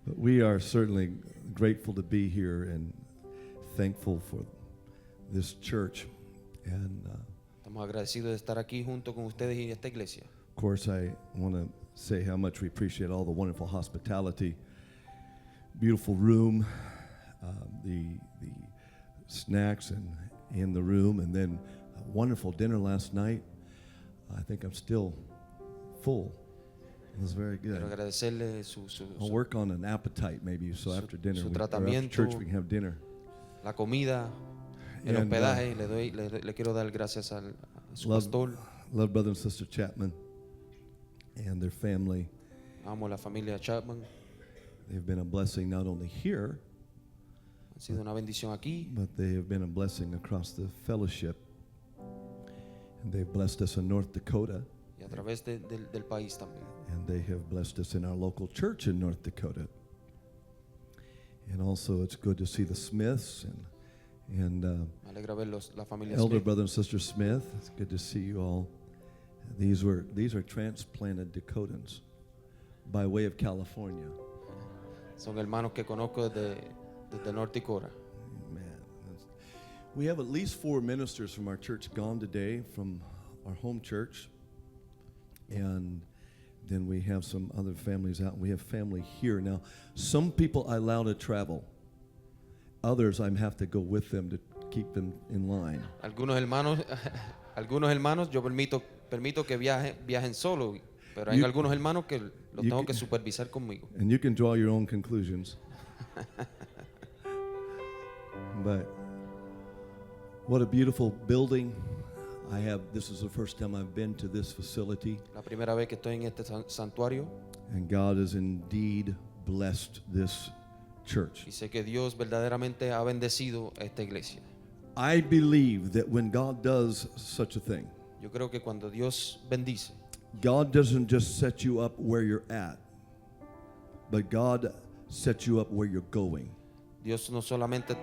But we are certainly grateful to be here and thankful for this church. And Estamos agradecidos de estar aquí junto con ustedes y esta iglesia. of course, I want to say how much we appreciate all the wonderful hospitality, beautiful room, the snacks in the room, and then a wonderful dinner last night. I think I'm still full. It was very good. Quiero agradecerle I'll work on an appetite maybe, so after dinner, su or after tratamiento. church, we can have dinner. la comida, el And, hospedaje. Le quiero dar gracias a su pastor. Love brother and sister Chapman and their family. Amo la familia Chapman. They've been a blessing not only here, Ha sido una bendición aquí, but they have been a blessing across the fellowship. And they've blessed us in North Dakota, y a través del país también. and they have blessed us in our local church in North Dakota. And also, it's good to see the Smiths and Me alegra ver la familia elder Smith. brother and sister Smith. It's good to see you all. These are transplanted Dakotans by way of California. Son hermanos que conozco desde North Dakota. Man, we have at least 4 ministers from our church gone today from our home church, and then we have some other families out. We have family here now. Some people I allow to travel. Others I have to go with them to keep them in line. Algunos hermanos yo permito que viajen solo, pero hay You- algunos hermanos que los you tengo can- que supervisar conmigo. And you can draw your own conclusions. But what a beautiful building. This is the first time I've been to this facility, La primera vez que estoy en este santuario and God has indeed blessed this church. y sé que Dios verdaderamente ha bendecido a esta iglesia. I believe that when God does such a thing, Yo creo que cuando Dios bendice, God doesn't just set you up where you're at, but God sets you up where you're going. Dios no solamente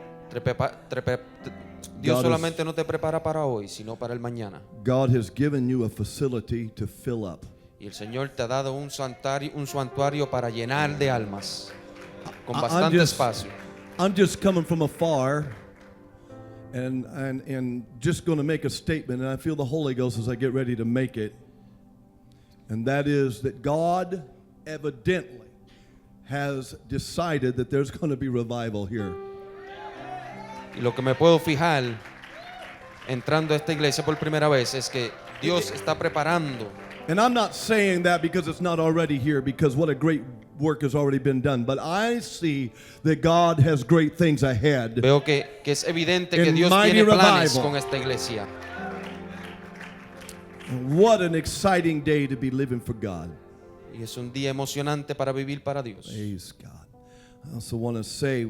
no te prepara para hoy, sino para el mañana. God has given you a facility to fill up. Y el Señor te ha dado un santuario para llenar de almas, con I'm bastante just- espacio. I'm just coming from afar and just going to make a statement, and I feel the Holy Ghost as I get ready to make it. And that is that God evidently has decided that there's going to be revival here. Y lo que me puedo fijar entrando a esta iglesia por primera vez es que Dios está preparando. And I'm not saying that because it's not already here, because what a great work has already been done. But I see that God has great things ahead. Veo que es evidente que In Dios mighty tiene planes revival. con esta iglesia. What an exciting day to be living for God. Y es un día emocionante para vivir para Dios. Praise God. I also want to say,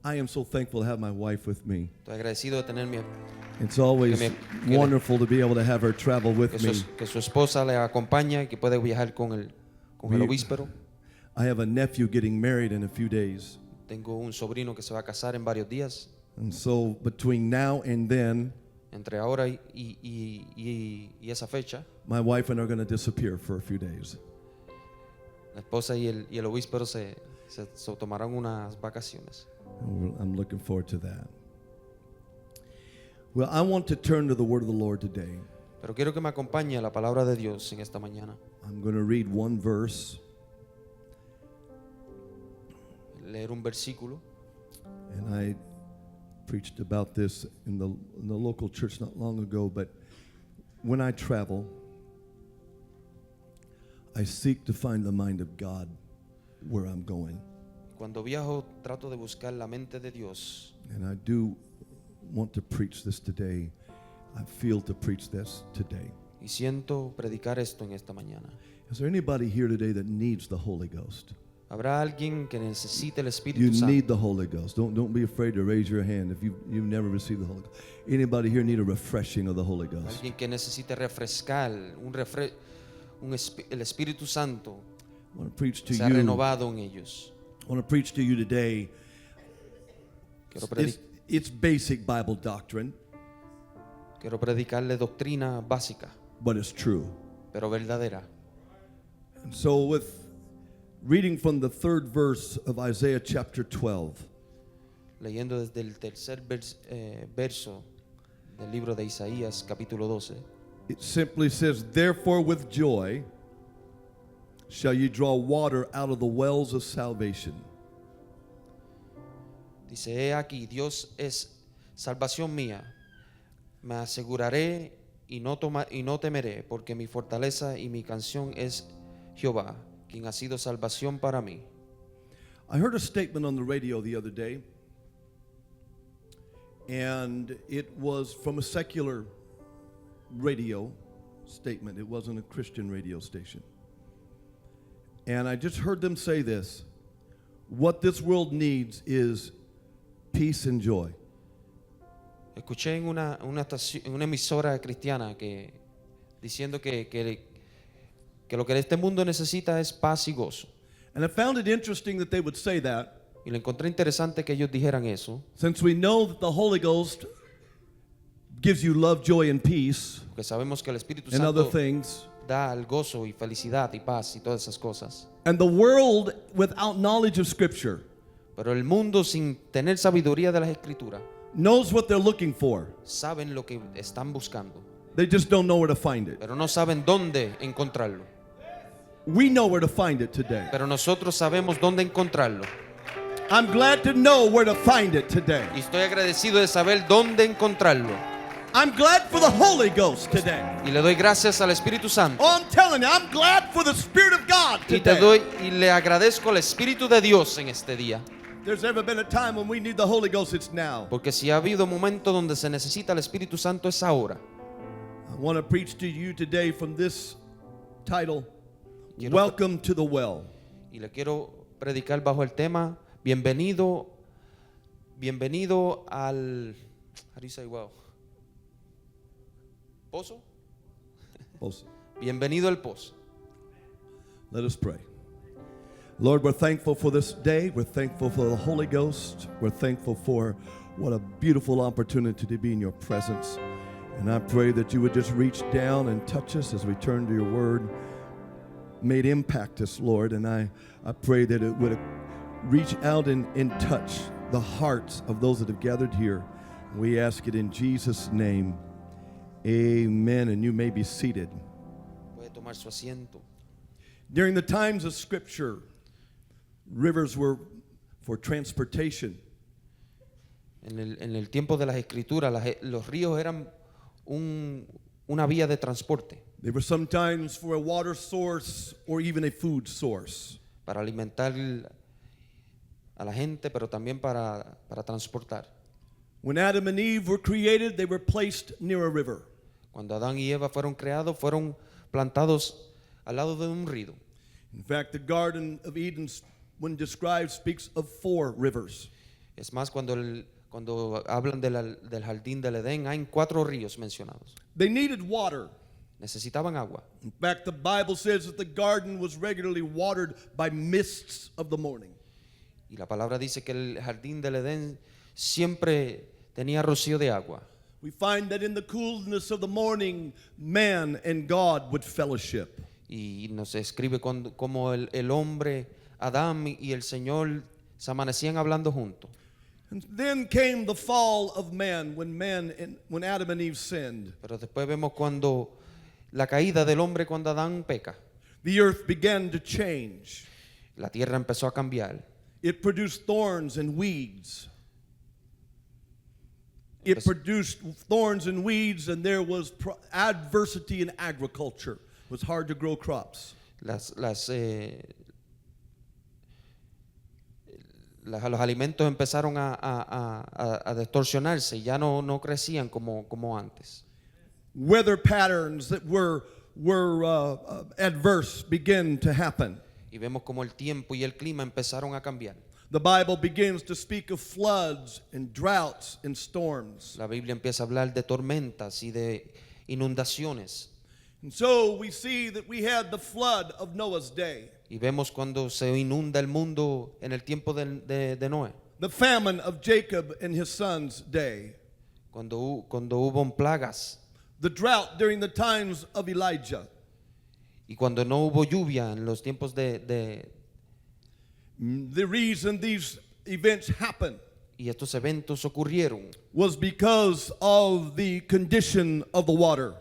I am so thankful to have my wife with me. Estoy agradecido de tener It's always Que me- wonderful to be able to have her travel with que me. que su esposa le acompaña y que puede viajar con el We- obíspero. I have a nephew getting married in a few days. Tengo un sobrino que se va a casar en varios días. And so between now and then, Entre ahora y esa fecha, my wife and I are going to disappear for a few days. la esposa y el obíspero se tomarán unas vacaciones. I'm looking forward to that. Well, I want to turn to the word of the Lord today. Pero quiero que me acompañe a la palabra de Dios en esta mañana. I'm going to read one verse, Leer un versículo. and I preached about this in the local church not long ago, but when I travel, I seek to find the mind of God where I'm going. Cuando viajo trato de buscar la mente de Dios. And I do want to preach this today. I feel to preach this today. Y siento predicar esto en esta mañana. Is there anybody here today that needs the Holy Ghost? Habrá alguien que necesite el You Espíritu Santo. need the Holy Ghost. Don't be afraid to raise your hand if you've never received the Holy Ghost. Anybody here need a refreshing of the Holy Ghost? Alguien que necesite refrescar, el Espíritu Santo I want to preach to se ha you. renovado en ellos. I want to preach to you today. Quiero, It's basic Bible doctrine, quiero predicarle doctrina básica, but it's true. pero verdadera. And so with Reading from the third verse of Isaiah chapter 12. Leyendo desde el tercer verso del libro de Isaías, capítulo 12. It simply says, "Therefore with joy shall ye draw water out of the wells of salvation." Dice, he aquí, Dios es salvación mía. Me aseguraré y no temeré, porque mi fortaleza y mi canción es Jehová, quien ha sido salvación para mí. I heard a statement on the radio the other day, and it was from a secular radio statement. It wasn't a Christian radio station. And I just heard them say this: what this world needs is peace and joy. Escuché en una emisora cristiana diciendo que lo que este mundo necesita es paz y gozo. And I found it interesting that they would say that, Y le encontré interesante que ellos dijeran eso, since we know that the Holy Ghost gives you love, joy, and peace, porque sabemos que el Espíritu and other Santo things. da el gozo y felicidad y paz y todas esas cosas. And the world without knowledge of Scripture Pero el mundo sin tener sabiduría de las Escrituras knows what they're looking for. saben lo que están buscando, They just don't know where to find it. pero no saben dónde encontrarlo. We know where to find it today. Pero nosotros sabemos dónde encontrarlo. I'm glad to know where to find it today. Y estoy agradecido de saber dónde encontrarlo. I'm glad for the Holy Ghost today. Y le doy gracias al Espíritu Santo. Oh, I'm telling you, I'm glad for the Spirit of God Y today. le agradezco al Espíritu de Dios en este día. If there's ever been a time when we need the Holy Ghost, it's now. Porque si ha habido momentos donde se necesita el Espíritu Santo es ahora. I want to preach to you today from this title, Quiero- Welcome to the Well. Y le quiero predicar bajo el tema bienvenido al how do you say well? Pozo? Also, Bienvenido al pozo. let us pray. Lord, we're thankful for this day. We're thankful for the Holy Ghost. We're thankful for what a beautiful opportunity to be in your presence. And I pray that you would just reach down and touch us as we turn to your word. May it impact us, Lord. And I pray that it would reach out and touch the hearts of those that have gathered here. We ask it in Jesus' name. Amen. And you may be seated. Puede tomar su asiento. During the times of Scripture, rivers were for transportation. En el tiempo de las Escrituras, los ríos eran una vía de transporte They were sometimes for a water source or even a food source. para alimentar a la gente, pero también para transportar. When Adam and Eve were created, they were placed near a river. Cuando Adán y Eva fueron creados, fueron plantados al lado de un río. In fact, the Garden of Eden, when described, speaks of 4 rivers. Es más, cuando hablan del jardín del Edén, hay 4 ríos mencionados. They needed water. Necesitaban agua. In fact, the Bible says that the garden was regularly watered by mists of the morning. Y la palabra dice que el jardín del Edén siempre tenía rocío de agua. We find that in the coolness of the morning, man and God would fellowship. Y nos escribe como el hombre, Adán y el Señor se amanecían hablando juntos. And then came the fall of man when Adam and Eve sinned. Pero después vemos cuando la caída del hombre, cuando Adán peca. The earth began to change. La tierra empezó a cambiar. It produced thorns and weeds. It produced thorns and weeds, and there was adversity in agriculture. It was hard to grow crops. Los alimentos empezaron a distorsionarse y ya no crecían como antes. Weather patterns that were adverse began to happen. Y vemos como el tiempo y el clima empezaron a cambiar. The Bible begins to speak of floods and droughts and storms. La Biblia empieza a hablar de tormentas y de inundaciones. And so we see that we had the flood of Noah's day, Y vemos cuando se inunda el mundo en el tiempo de Noé. the famine of Jacob and his sons' day, Cuando hubo plagas the drought during the times of Elijah, y cuando no hubo lluvia en los tiempos de The reason these events happened Y estos eventos ocurrieron was because of the condition of the water.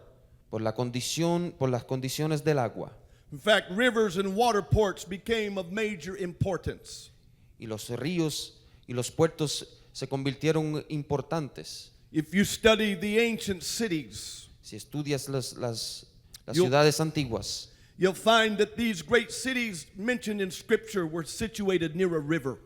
por las condiciones del agua. In fact, rivers and water ports became of major importance. Y los ríos y los puertos se convirtieron importantes. If you study the ancient cities, Si estudias las Yo- ciudades antiguas, you'll find that these great cities mentioned in Scripture were situated near a river.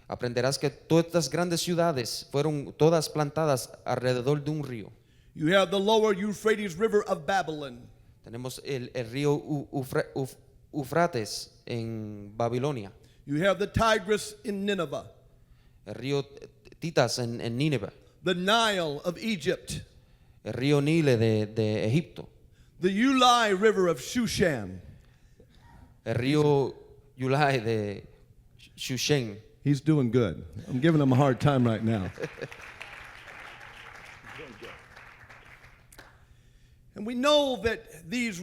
aprenderás que todas estas grandes ciudades fueron todas plantadas alrededor de un río. You have the lower Euphrates River of Babylon. Tenemos el río Eufrates en Babilonia, You have the Tigris in Nineveh, el río Titas en Nínive, the Nile of Egypt, el río Nile de Egipto, the Ulai River of Shushan. el río Yulai de Shushan. He's doing good. I'm giving him a hard time right now. And we know that these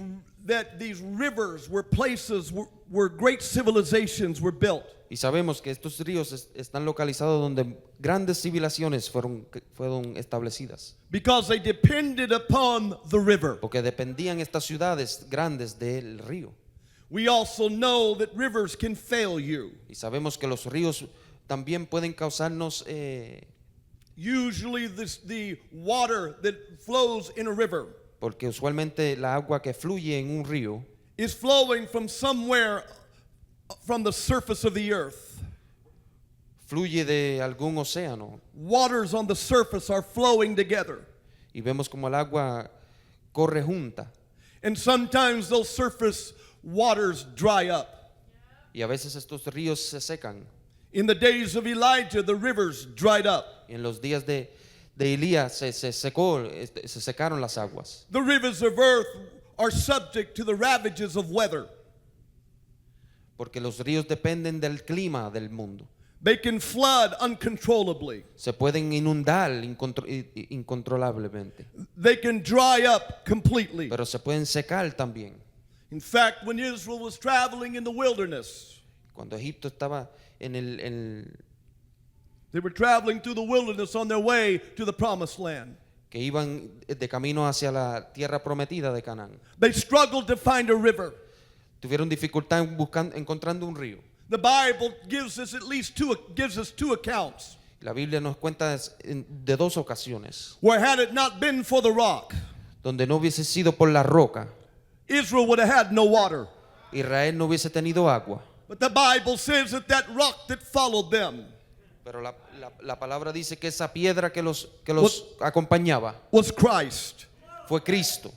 rivers were places where great civilizations were built. Y sabemos que estos ríos están localizados donde grandes civilizaciones fueron establecidas, Because they depended upon the river. porque dependían estas ciudades grandes del río. We also know that rivers can fail you. Y sabemos que los ríos también pueden causarnos Usually the water that flows in a river porque usualmente la agua que fluye en un río is flowing from somewhere from the surface of the earth. fluye de algún océano Waters on the surface are flowing together. y vemos como el agua corre junta And sometimes those surface waters dry up. y a veces estos ríos se secan. In the days of Elijah, the rivers dried up. Y en los días de Elías se secaron las aguas. The rivers of earth are subject to the ravages of weather. Porque los ríos dependen del clima del mundo. They can flood uncontrollably. Se pueden inundar incontrolablemente, They can dry up completely. pero se pueden secar también. In fact, when Israel was traveling in the wilderness, Cuando Egipto estaba they were traveling through the wilderness on their way to the promised land. que iban de camino hacia la tierra prometida de Canaán, They struggled to find a river. tuvieron dificultad encontrando un río. The Bible gives us two accounts La Biblia nos cuenta de dos ocasiones where had it not been for the rock, donde no hubiese sido por la roca, Israel would have had no water. Israel no hubiese tenido agua. But the Bible says that that rock that followed them Pero la palabra dice que esa piedra que los acompañaba was Christ. fue Cristo.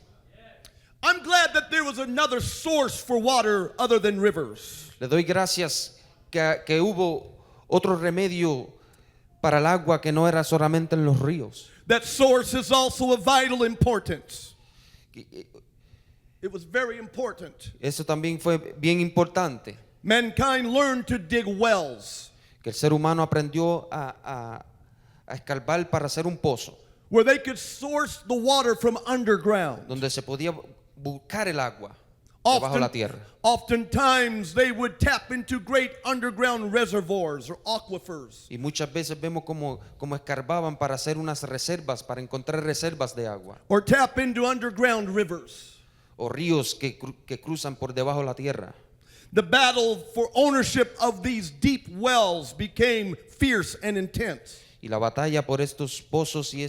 I'm glad that there was another source for water other than rivers. Le doy gracias que hubo otro remedio para el agua que no era solamente en los ríos. That source is also of vital importance. It was very important. Eso también fue bien importante, Mankind learned to dig wells que el ser humano aprendió a escarbar para hacer un pozo, where they could source the water from underground. donde se podía buscar el agua debajo de la tierra. Oftentimes they would tap into great underground reservoirs or aquifers. Y muchas veces vemos como escarbaban para hacer unas reservas, para encontrar reservas de agua, Or tap into underground rivers. o ríos que cruzan por debajo de la tierra. The battle for ownership of these deep wells became fierce and intense. Y la batalla por estos pozos y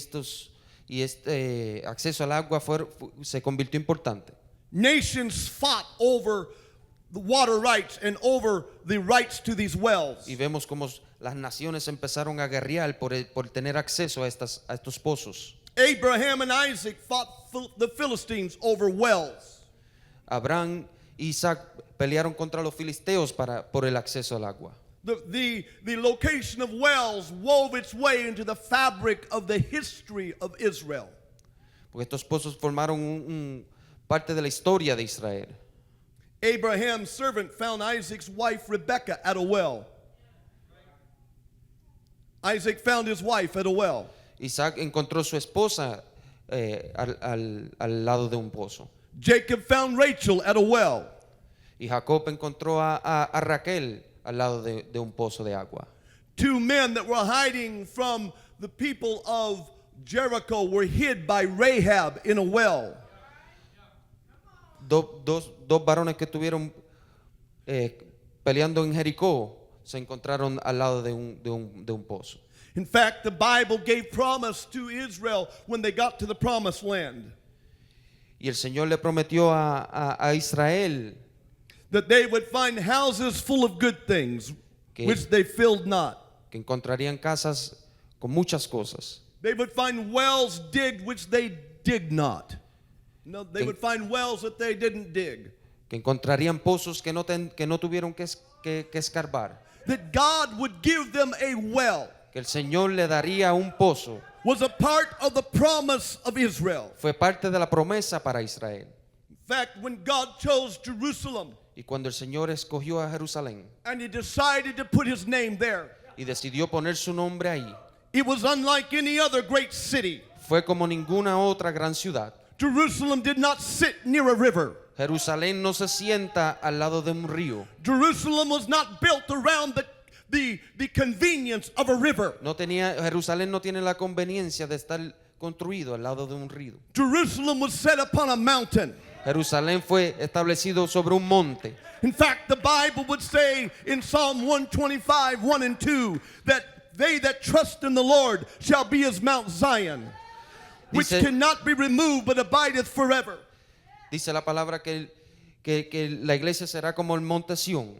este acceso al agua se convirtió importante. Nations fought over the water rights and over the rights to these wells. Y vemos como las naciones empezaron a guerrear por tener acceso a estos pozos. Abraham and Isaac fought the Philistines over wells. Abraham y Isaac pelearon contra los filisteos por el acceso al agua. The location of wells wove its way into the fabric of the history of Israel. Porque estos pozos formaron parte de la historia de Israel. Abraham's servant found Isaac's wife Rebekah at a well. Isaac found his wife at a well. Isaac encontró su esposa al lado de un pozo. Jacob found Rachel at a well. Y Jacob encontró a Raquel al lado de un pozo de agua. Two men that were hiding from the people of Jericho were hid by Rahab in a well. Dos varones que estuvieron peleando en Jericó se encontraron al lado de un pozo. In fact, the Bible gave promise to Israel when they got to the promised land Y el Señor le prometió a Israel that they would find houses full of good things, Que- which they filled not. que encontrarían casas con muchas cosas, They would find wells digged, which they dig not. No, they Que- would find wells that they didn't dig. que encontrarían pozos que no tuvieron que escarbar, That God would give them a well que el Señor le daría un pozo. was a part of the promise of Israel. Fue parte de la promesa para Israel. In fact, when God chose Jerusalem Y cuando el Señor escogió a Jerusalén and he decided to put his name there, y decidió poner su nombre ahí, it was unlike any other great city. fue como ninguna otra gran ciudad. Jerusalem did not sit near a river. Jerusalén no se sienta al lado de un río. Jerusalem was not built around the convenience of a river. Jerusalén no tiene la conveniencia de estar construido al lado de un río. Jerusalem was set upon a mountain. Jerusalén fue establecido sobre un monte. In fact, the Bible would say in Psalm 125, 1 and 2, that they that trust in the Lord shall be as Mount Zion, which Dice- cannot be removed but abideth forever. Dice la palabra que la iglesia será como el monte Sión.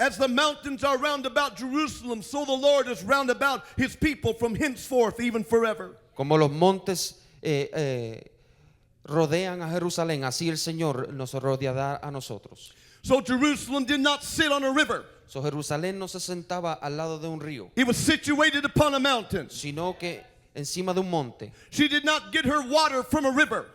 As the mountains are round about Jerusalem, so the Lord is round about his people from henceforth, even forever. Como los montes rodean a Jerusalén, así el Señor nos rodeará a nosotros. So Jerusalem did not sit on a river. So, Jerusalén no se sentaba al lado de un río, It was situated upon a mountain. sino que encima de un monte. She did not get her water from a river,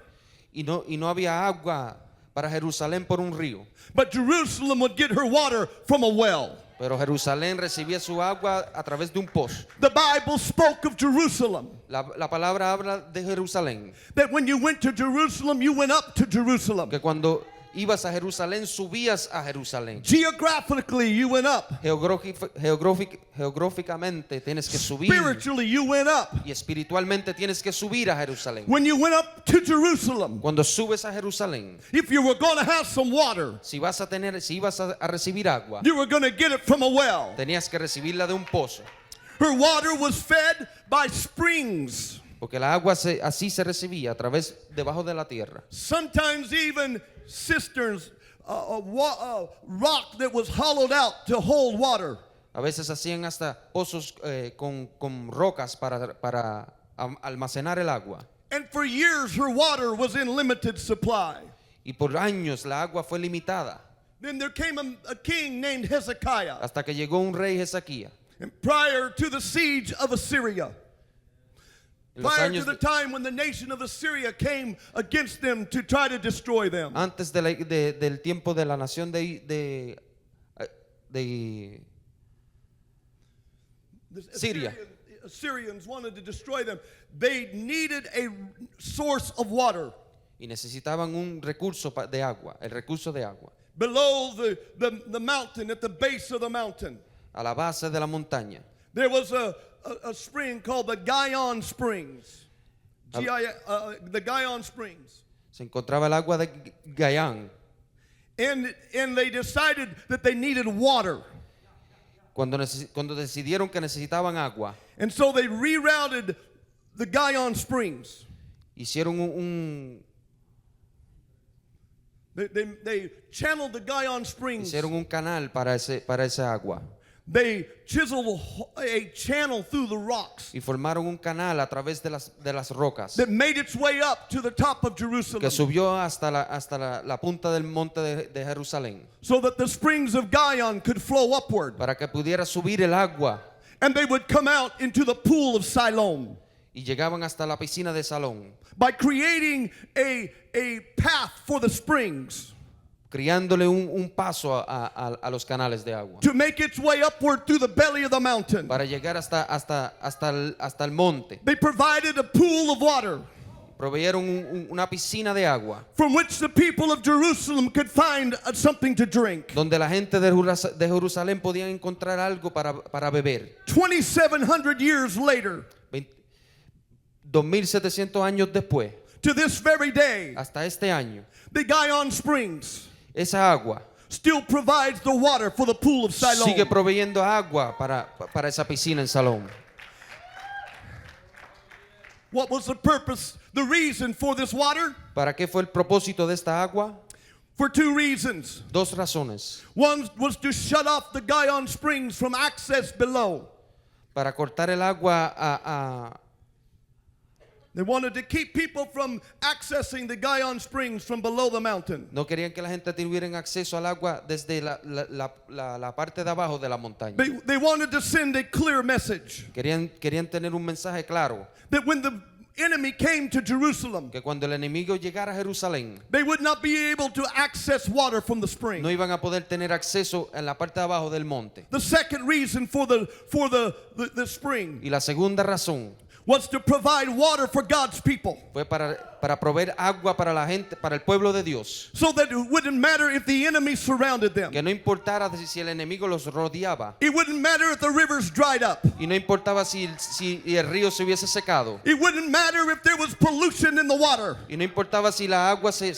Y no había agua para Jerusalén por un río. but Jerusalem would get her water from a well. Pero Jerusalén recibía su agua a través de un pozo. The Bible spoke of Jerusalem, La palabra habla de Jerusalén, that when you went to Jerusalem, you went up to Jerusalem. que cuando ibas a Jerusalén, subías a Jerusalén. Geographically, you went up. Geográficamente tienes que subir Spiritually, you went up. y espiritualmente tienes que subir a Jerusalén. When you went up to Jerusalem, Cuando subes a Jerusalén, if you were going to have some water, si ibas a recibir agua, you were going to get it from a well. tenías que recibirla de un pozo, Her water was fed by springs, porque la agua así se recibía a través debajo de la tierra. sometimes even cisterns, rock that was hollowed out to hold water. A veces hacían hasta pozos con rocas para almacenar el agua. And for years, her water was in limited supply. Y por años la agua fue limitada, Then there came a king named Hezekiah. hasta que llegó un rey Ezequías. And prior to the siege of Assyria, En los prior to años the time when the nation of Assyria came against them to try to destroy them, antes del tiempo de la nación de the Syria. Assyrians wanted to destroy them. They needed a source of water. Y necesitaban un recurso de agua, el recurso de agua, Below the mountain, at the base of the mountain, a la base de la montaña. there was a spring called the Gihon Springs. The Gihon Springs. Se encontraba el agua de Gayán. And they decided that they needed water. Cuando decidieron que necesitaban agua, And so they rerouted the Gihon Springs. hicieron They channeled the Gihon Springs. hicieron un canal para esa agua They chiseled a channel through the rocks y formaron un canal a través de las rocas that made its way up to the top of que Jerusalem, subió hasta la punta del monte de Jerusalén so that the springs of Gihon could flow upward. para que pudiera subir el agua And they would come out into the pool of Siloam. y llegaban hasta la piscina de Salón, By creating a path for the springs criándole un paso a los canales de agua to make its way upward through the belly of the mountain. para llegar hasta el monte. They provided a pool of water. proveyeron una piscina de agua from which the people of Jerusalem could find something to drink. donde la gente de Jerusalén podían encontrar algo para beber. 2,700 years later, 2700 años después, to this very day, hasta este año, the Gihon Springs esa agua still provides the water for the pool of Siloam. sigue proveyendo agua para esa piscina en Salón. What was the purpose, the reason for this water? ¿Para qué fue el propósito de esta agua? For two reasons. Dos razones. One was to shut off the Gihon Springs from access below. Para cortar el agua They wanted to keep people from accessing the Gihon Springs from below the mountain. no querían que la gente tuviera acceso al agua desde la parte de abajo de la montaña. They wanted to send a clear message Querían tener un mensaje claro, that when the enemy came to Jerusalem, que cuando el enemigo llegara a Jerusalén, they would not be able to access water from the spring. no iban a poder tener acceso en la parte de abajo del monte. The second reason for the spring Y la segunda razón was to provide water for God's people, fue para proveer agua para la gente, para el pueblo de Dios. so that it wouldn't matter if the enemy surrounded them. Que no importara si el enemigo los rodeaba. It wouldn't matter if the rivers dried up. Y no importaba si el río se hubiese secado. It wouldn't matter if there was pollution in the water, Y no importaba si la agua se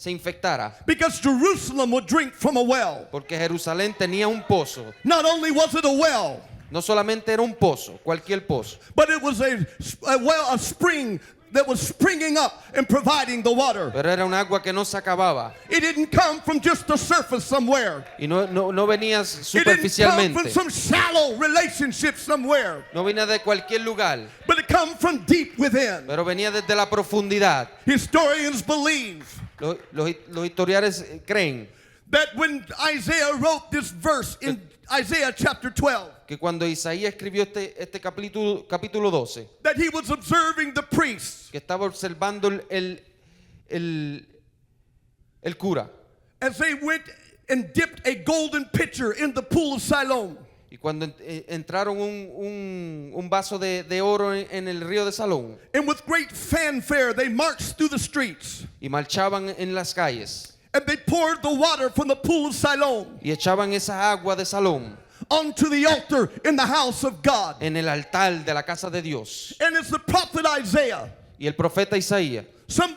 infectara. because Jerusalem would drink from a well. Porque Jerusalén tenía un pozo. Not only was it a well, No solamente era un pozo, cualquier pozo, but it was a spring that was springing up and providing the water. pero era un agua que no se acababa. It didn't come from just the surface somewhere. Y no venía It didn't come from superficialmente. some shallow relationship somewhere, No venía de cualquier lugar, but it come from deep within. pero venía desde la profundidad. Historians believe Los historiadores creen that when Isaiah wrote this verse in Isaiah chapter 12, que cuando Isaías escribió este capítulo 12, that he was observing the priests que estaba observando el cura, as they went and dipped a golden pitcher in the pool of Siloam. y cuando entraron un vaso de oro en el río de Salón, And with great fanfare, they marched through the streets, y marchaban en las calles, and they poured the water from the pool of Siloam y echaban esa agua de Salón onto the altar in the house of God. en el altar de la casa de Dios. And it's the prophet Isaiah, Y el profeta Isaías, some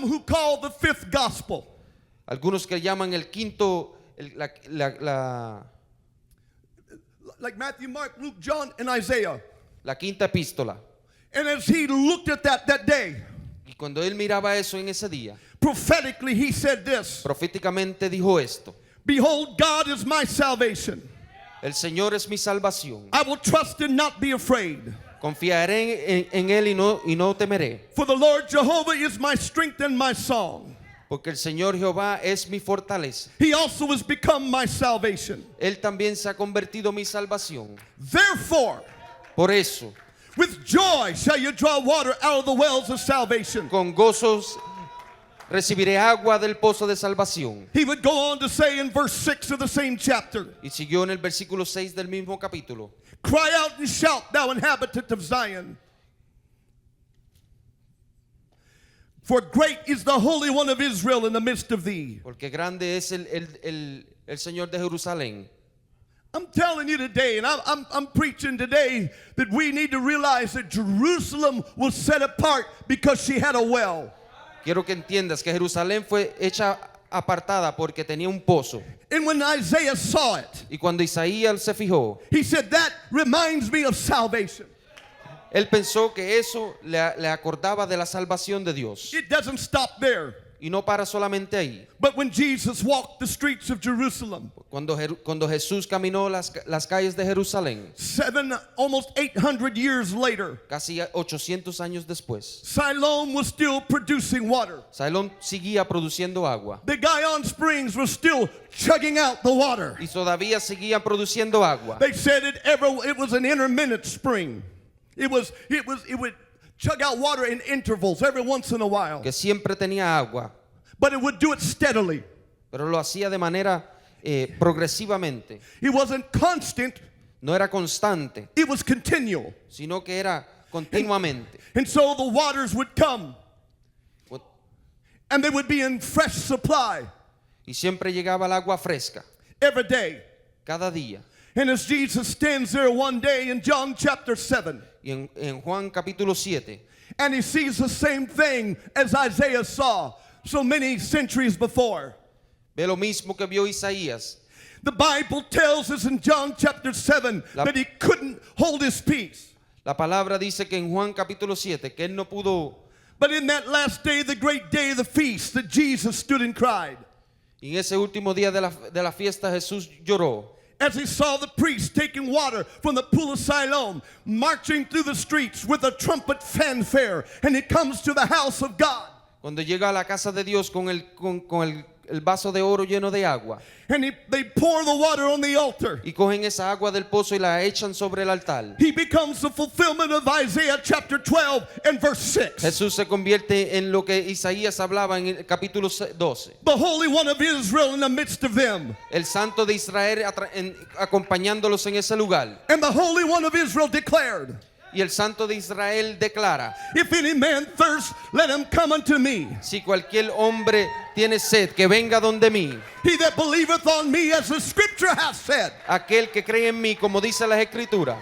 who call the fifth gospel, algunos que llaman el quinto, like Matthew, Mark, Luke, John, and Isaiah. la quinta epístola. And as he looked at that day, Y cuando él miraba eso en ese día, prophetically he said this: proféticamente dijo esto: Behold, God is my salvation. el Señor es mi salvación. I will trust and not be afraid. Confiaré en él y no temeré, For the Lord Jehovah is my strength and my song. porque el Señor Jehová es mi fortaleza. He also has become my salvation. Él también se ha convertido mi salvación. Therefore, Por eso, with joy shall you draw water out of the wells of salvation. con gozos recibiré agua del pozo de salvación. He would go on to say in verse 6 of the same chapter, Y siguió en el versículo 6 del mismo capítulo: Cry out and shout, thou inhabitant of Zion. For great is the Holy One of Israel in the midst of thee. porque grande es el Señor de Jerusalén. I'm telling you today, and I'm preaching today, that we need to realize that Jerusalem was set apart because she had a well. Quiero que entiendas que Jerusalén fue hecha apartada porque tenía un pozo. And when Isaiah saw it, Y cuando Isaías se fijó, he said, that reminds me of salvation. él pensó que eso le acordaba de la salvación de Dios. It doesn't stop there. Y no para solamente ahí. But when Jesus walked the streets of Jerusalem, Cuando Jesús caminó las calles de Jerusalén, almost 800 years later, casi 800 años después, Siloam was still producing water. Salón seguía produciendo agua. The Gihon Springs were still chugging out the water. Y todavía seguían produciendo agua. They said it was an intermittent spring. It would chug out water in intervals every once in a while. Que siempre tenía agua, But it would do it steadily. pero lo hacía de manera progresivamente. It wasn't constant, No era constante, it was continual. sino que era continuamente. And so the waters would come, and they would be in fresh supply Y siempre llegaba el agua fresca, every day. cada día. And as Jesus stands there one day in John chapter 7, Y en Juan capítulo 7, and he sees the same thing as Isaiah saw so many centuries before. ve lo mismo que vio Isaías. The Bible tells us in John chapter 7 La- that he couldn't hold his peace. La palabra dice que en Juan capítulo 7, que él no pudo, But in that last day, the great day of the feast, that Jesus stood and cried. y en ese último día de la fiesta Jesús lloró. As he saw the priest taking water from the pool of Siloam, marching through the streets with a trumpet fanfare, and he comes to the house of God. Cuando llega a la casa de Dios con el vaso de oro lleno de agua, And they pour the water on the altar. y cogen esa agua del pozo y la echan sobre el altar. He becomes the fulfillment of Isaiah chapter 12 and verse 6. Jesús se convierte en lo que Isaías hablaba en el capítulo 12. The Holy One of Israel in the midst of them. El Santo de Israel acompañándolos en ese lugar. And the Holy One of Israel declared, Y el Santo de Israel declara: if any man thirst, let him come unto me. si cualquier hombre tiene sed, que venga donde mí. He that believeth on me, as the scripture hath said, Aquel que cree en mí, como dice la Escritura,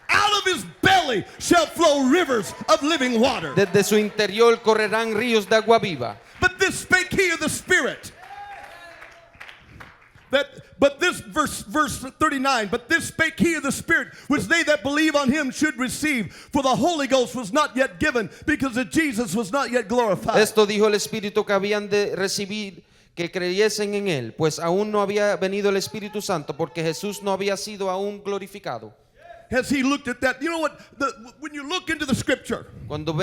out of his belly shall flow rivers of living water. desde su interior correrán ríos de agua viva. But this spake he of the Spirit. But this verse 39, but this spake he of the Spirit, which they that believe on him should receive. For the Holy Ghost was not yet given, because of Jesus was not yet glorified. Esto dijo el Espíritu que habían de recibir, que creyesen en él, pues aún no había venido el Espíritu Santo, porque Jesús no había sido aún glorificado. As he looked at that, you know what? When you look into the scripture Cuando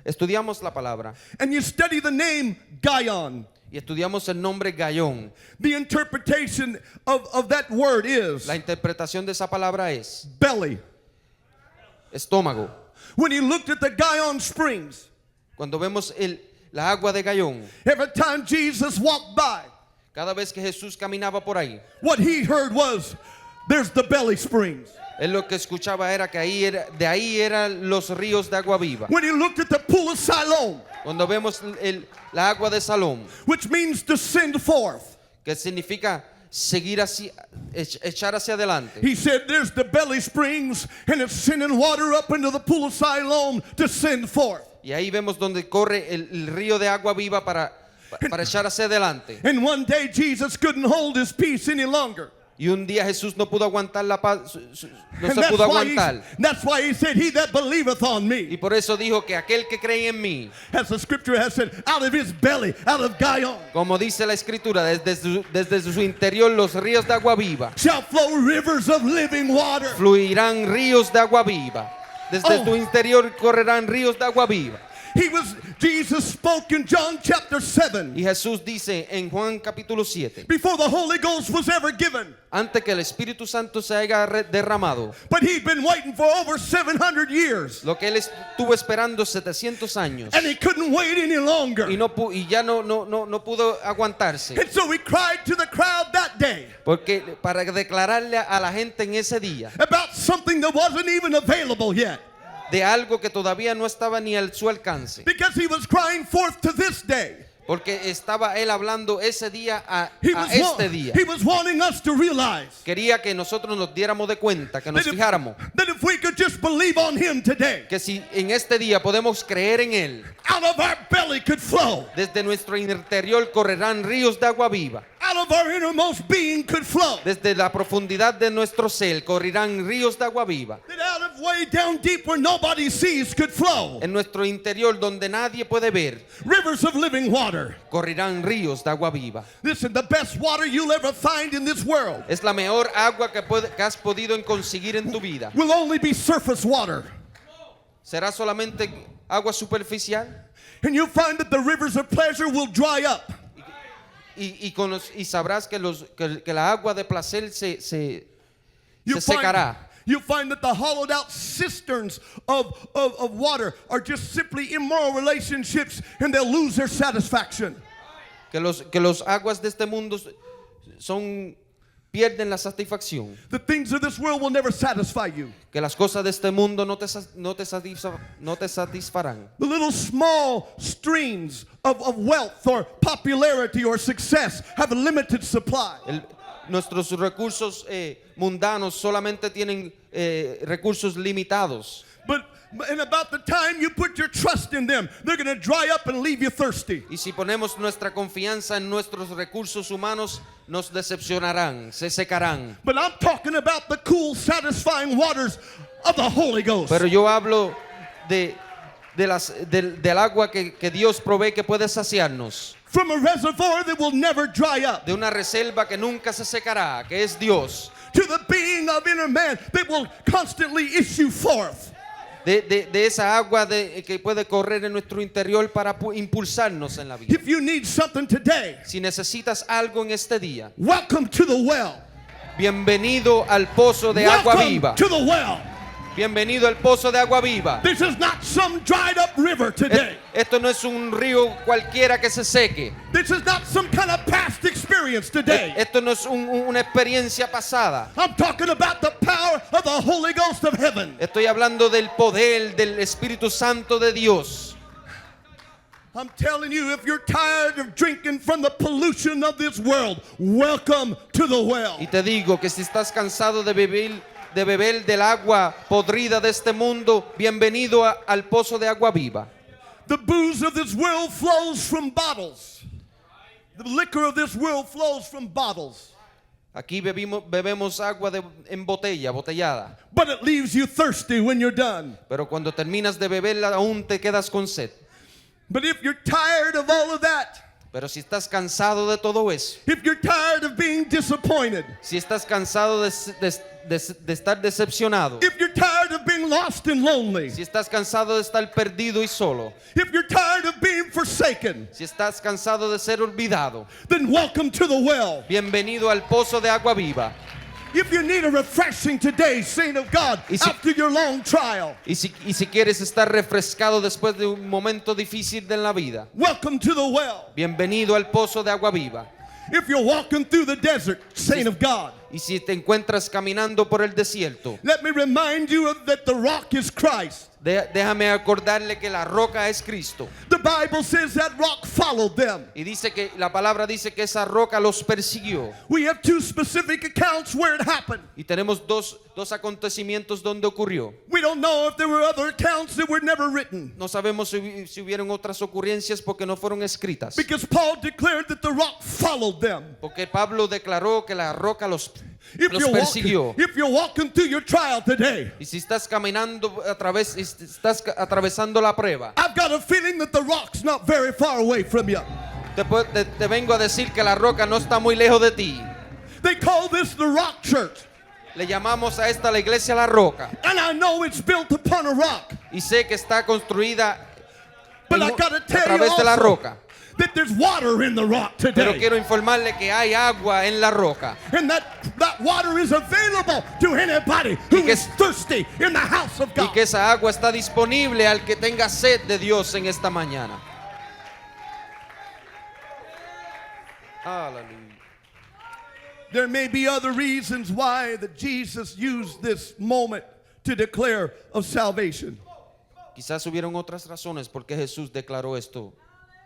estudiamos la palabra and you study the name Gion, y estudiamos el nombre Gayón, the interpretation of that word is la interpretación de esa palabra es belly. estómago. When he looked at the Gion Springs, Cuando vemos la agua de Gayón, every time Jesus walked by, cada vez que Jesús caminaba por ahí, what he heard was, there's the belly springs. él lo que escuchaba era que de ahí eran los ríos de agua viva. When he looked at the pool of Siloam, Cuando vemos la agua de Salom, which means to send forth, que significa seguir así, echar hacia adelante. he said, there's the belly springs, and it's sending water up into the pool of Siloam to send forth. Y ahí vemos donde corre el río de agua viva para echar hacia adelante. And one day Jesus couldn't hold his peace any longer. Y un día Jesús no pudo aguantar la paz, no And se pudo aguantar. that's why he said, he that believeth on Y me, por eso dijo que aquel que cree en mí, as the scripture has said, out of his belly, out of Gion, como dice la Escritura, desde su interior los ríos de agua viva, shall flow rivers of living water. fluirán ríos de agua viva. Desde Oh. tu interior correrán ríos de agua viva. Jesus spoke in John chapter 7, Y Jesús dice en Juan capítulo 7, before the Holy Ghost was ever given. antes que el Espíritu Santo se haya derramado, But he'd been waiting for over 700 years. lo que él estuvo esperando 700 años, And he couldn't wait any longer. y ya no pudo aguantarse, And so he cried to the crowd that day porque para declararle a la gente en ese día about something that wasn't even available yet. de algo que todavía no estaba ni a su alcance, Because he was crying forth to this day. porque estaba él hablando ese día a He was, este día. he was wanting us to realize Quería que nosotros nos diéramos de cuenta, que nos fijáramos, that if we could just believe on him today, que si en este día podemos creer en él, out of our belly could flow, desde nuestro interior correrán ríos de agua viva. out of our innermost being could flow. Desde la profundidad de nuestro ser correrán ríos de agua viva. That out of way down deep where nobody sees could flow. En nuestro interior donde nadie puede ver, Rivers of living water. correrán ríos de agua viva. Listen, the best water you'll ever find in this world Es la mejor agua que has podido conseguir en tu vida. will only be surface water. ¿Será solamente agua superficial? And you'll find that the rivers of pleasure will dry up. Y sabrás que la agua de placer se You'll secará. You'll find that the hollowed out cisterns of water are just simply immoral relationships, and they'll lose their satisfaction. Que los aguas de este mundo son pierden la satisfacción. The things of this world will never satisfy you. Que las cosas de este mundo no te satisfarán. The little small streams of wealth or popularity or success have a limited supply. Nuestros recursos mundanos solamente tienen recursos limitados. But in about the time you put your trust in them, they're going to dry up and leave you thirsty. Y si ponemos nuestra confianza en nuestros recursos humanos, nos decepcionarán, se secarán. But I'm talking about the cool, satisfying waters of the Holy Ghost. Pero yo hablo del agua que Dios provee que puede saciarnos. From a reservoir that will never dry up. De una reserva que nunca se secará, que es Dios. To the being of inner man that will constantly issue forth. De esa agua que puede correr en nuestro interior para impulsarnos en la vida. If you need something today, Si necesitas algo en este día, welcome to the well. bienvenido al pozo de agua Welcome viva. to the well. Bienvenido al pozo de agua viva. This is not some dried up river today. Esto no es un río cualquiera que se seque. This is not some kind of past experience today. Esto no es una experiencia pasada. I'm talking about the power of the Holy Ghost of heaven. Estoy hablando del poder del Espíritu Santo de Dios. I'm telling you, if you're tired of drinking from the pollution of this world, welcome to the well. Y te digo que si estás cansado de beber del agua podrida de este mundo, bienvenido al pozo de agua viva. The booze of this world flows from bottles. The liquor of this world flows from bottles. Aquí bebemos agua en botellada. But it leaves you thirsty when you're done. Pero cuando terminas de beberla aún te quedas con sed. But if you're tired of all of that, Pero si estás cansado de todo eso, if you're tired of being disappointed, si estás cansado de estar decepcionado, if you're tired of being lost and lonely, si estás cansado de estar perdido y solo, if you're tired of being forsaken, si estás cansado de ser olvidado, then welcome to the well. bienvenido al pozo de agua viva. If you need a refreshing today, saint of God, Y si- after your long trial, Y si quieres estar refrescado después de un momento difícil de la vida, welcome to the well. bienvenido al pozo de agua viva. If you're walking through the desert, saint of God, Y si te encuentras caminando por el desierto, let me remind you that the rock is Christ. déjame acordarle que la roca es Cristo. The Bible says that rock followed them. Y dice que la palabra dice que esa roca los persiguió. We have two specific accounts where it happened. Y tenemos dos acontecimientos donde ocurrió. We don't know if there were other accounts that were never written. No sabemos si hubieron otras ocurrencias porque no fueron escritas. Because Paul declared that the rock followed them. Porque Pablo declaró que la roca los If persiguió. if you're walking through your trial today, Y si estás caminando estás atravesando la prueba, I've got a feeling that the rock's not very far away from you. te vengo a decir que la roca no está muy lejos de ti. They call this the Rock Church. Le llamamos a esta la iglesia La Roca. And I know it's built upon a rock. Y sé que está construida But I a gotta tell you través de la also roca. that there's water in the rock Pero today. quiero informarle que hay agua en la roca. And that water is available to anybody who que is thirsty in the house of Y God. que esa agua está disponible al que tenga sed de Dios en esta mañana. Aleluya. There may be other reasons why that Jesus used this moment to declare of salvation. Quizás hubieron otras razones por qué Jesús declaró esto.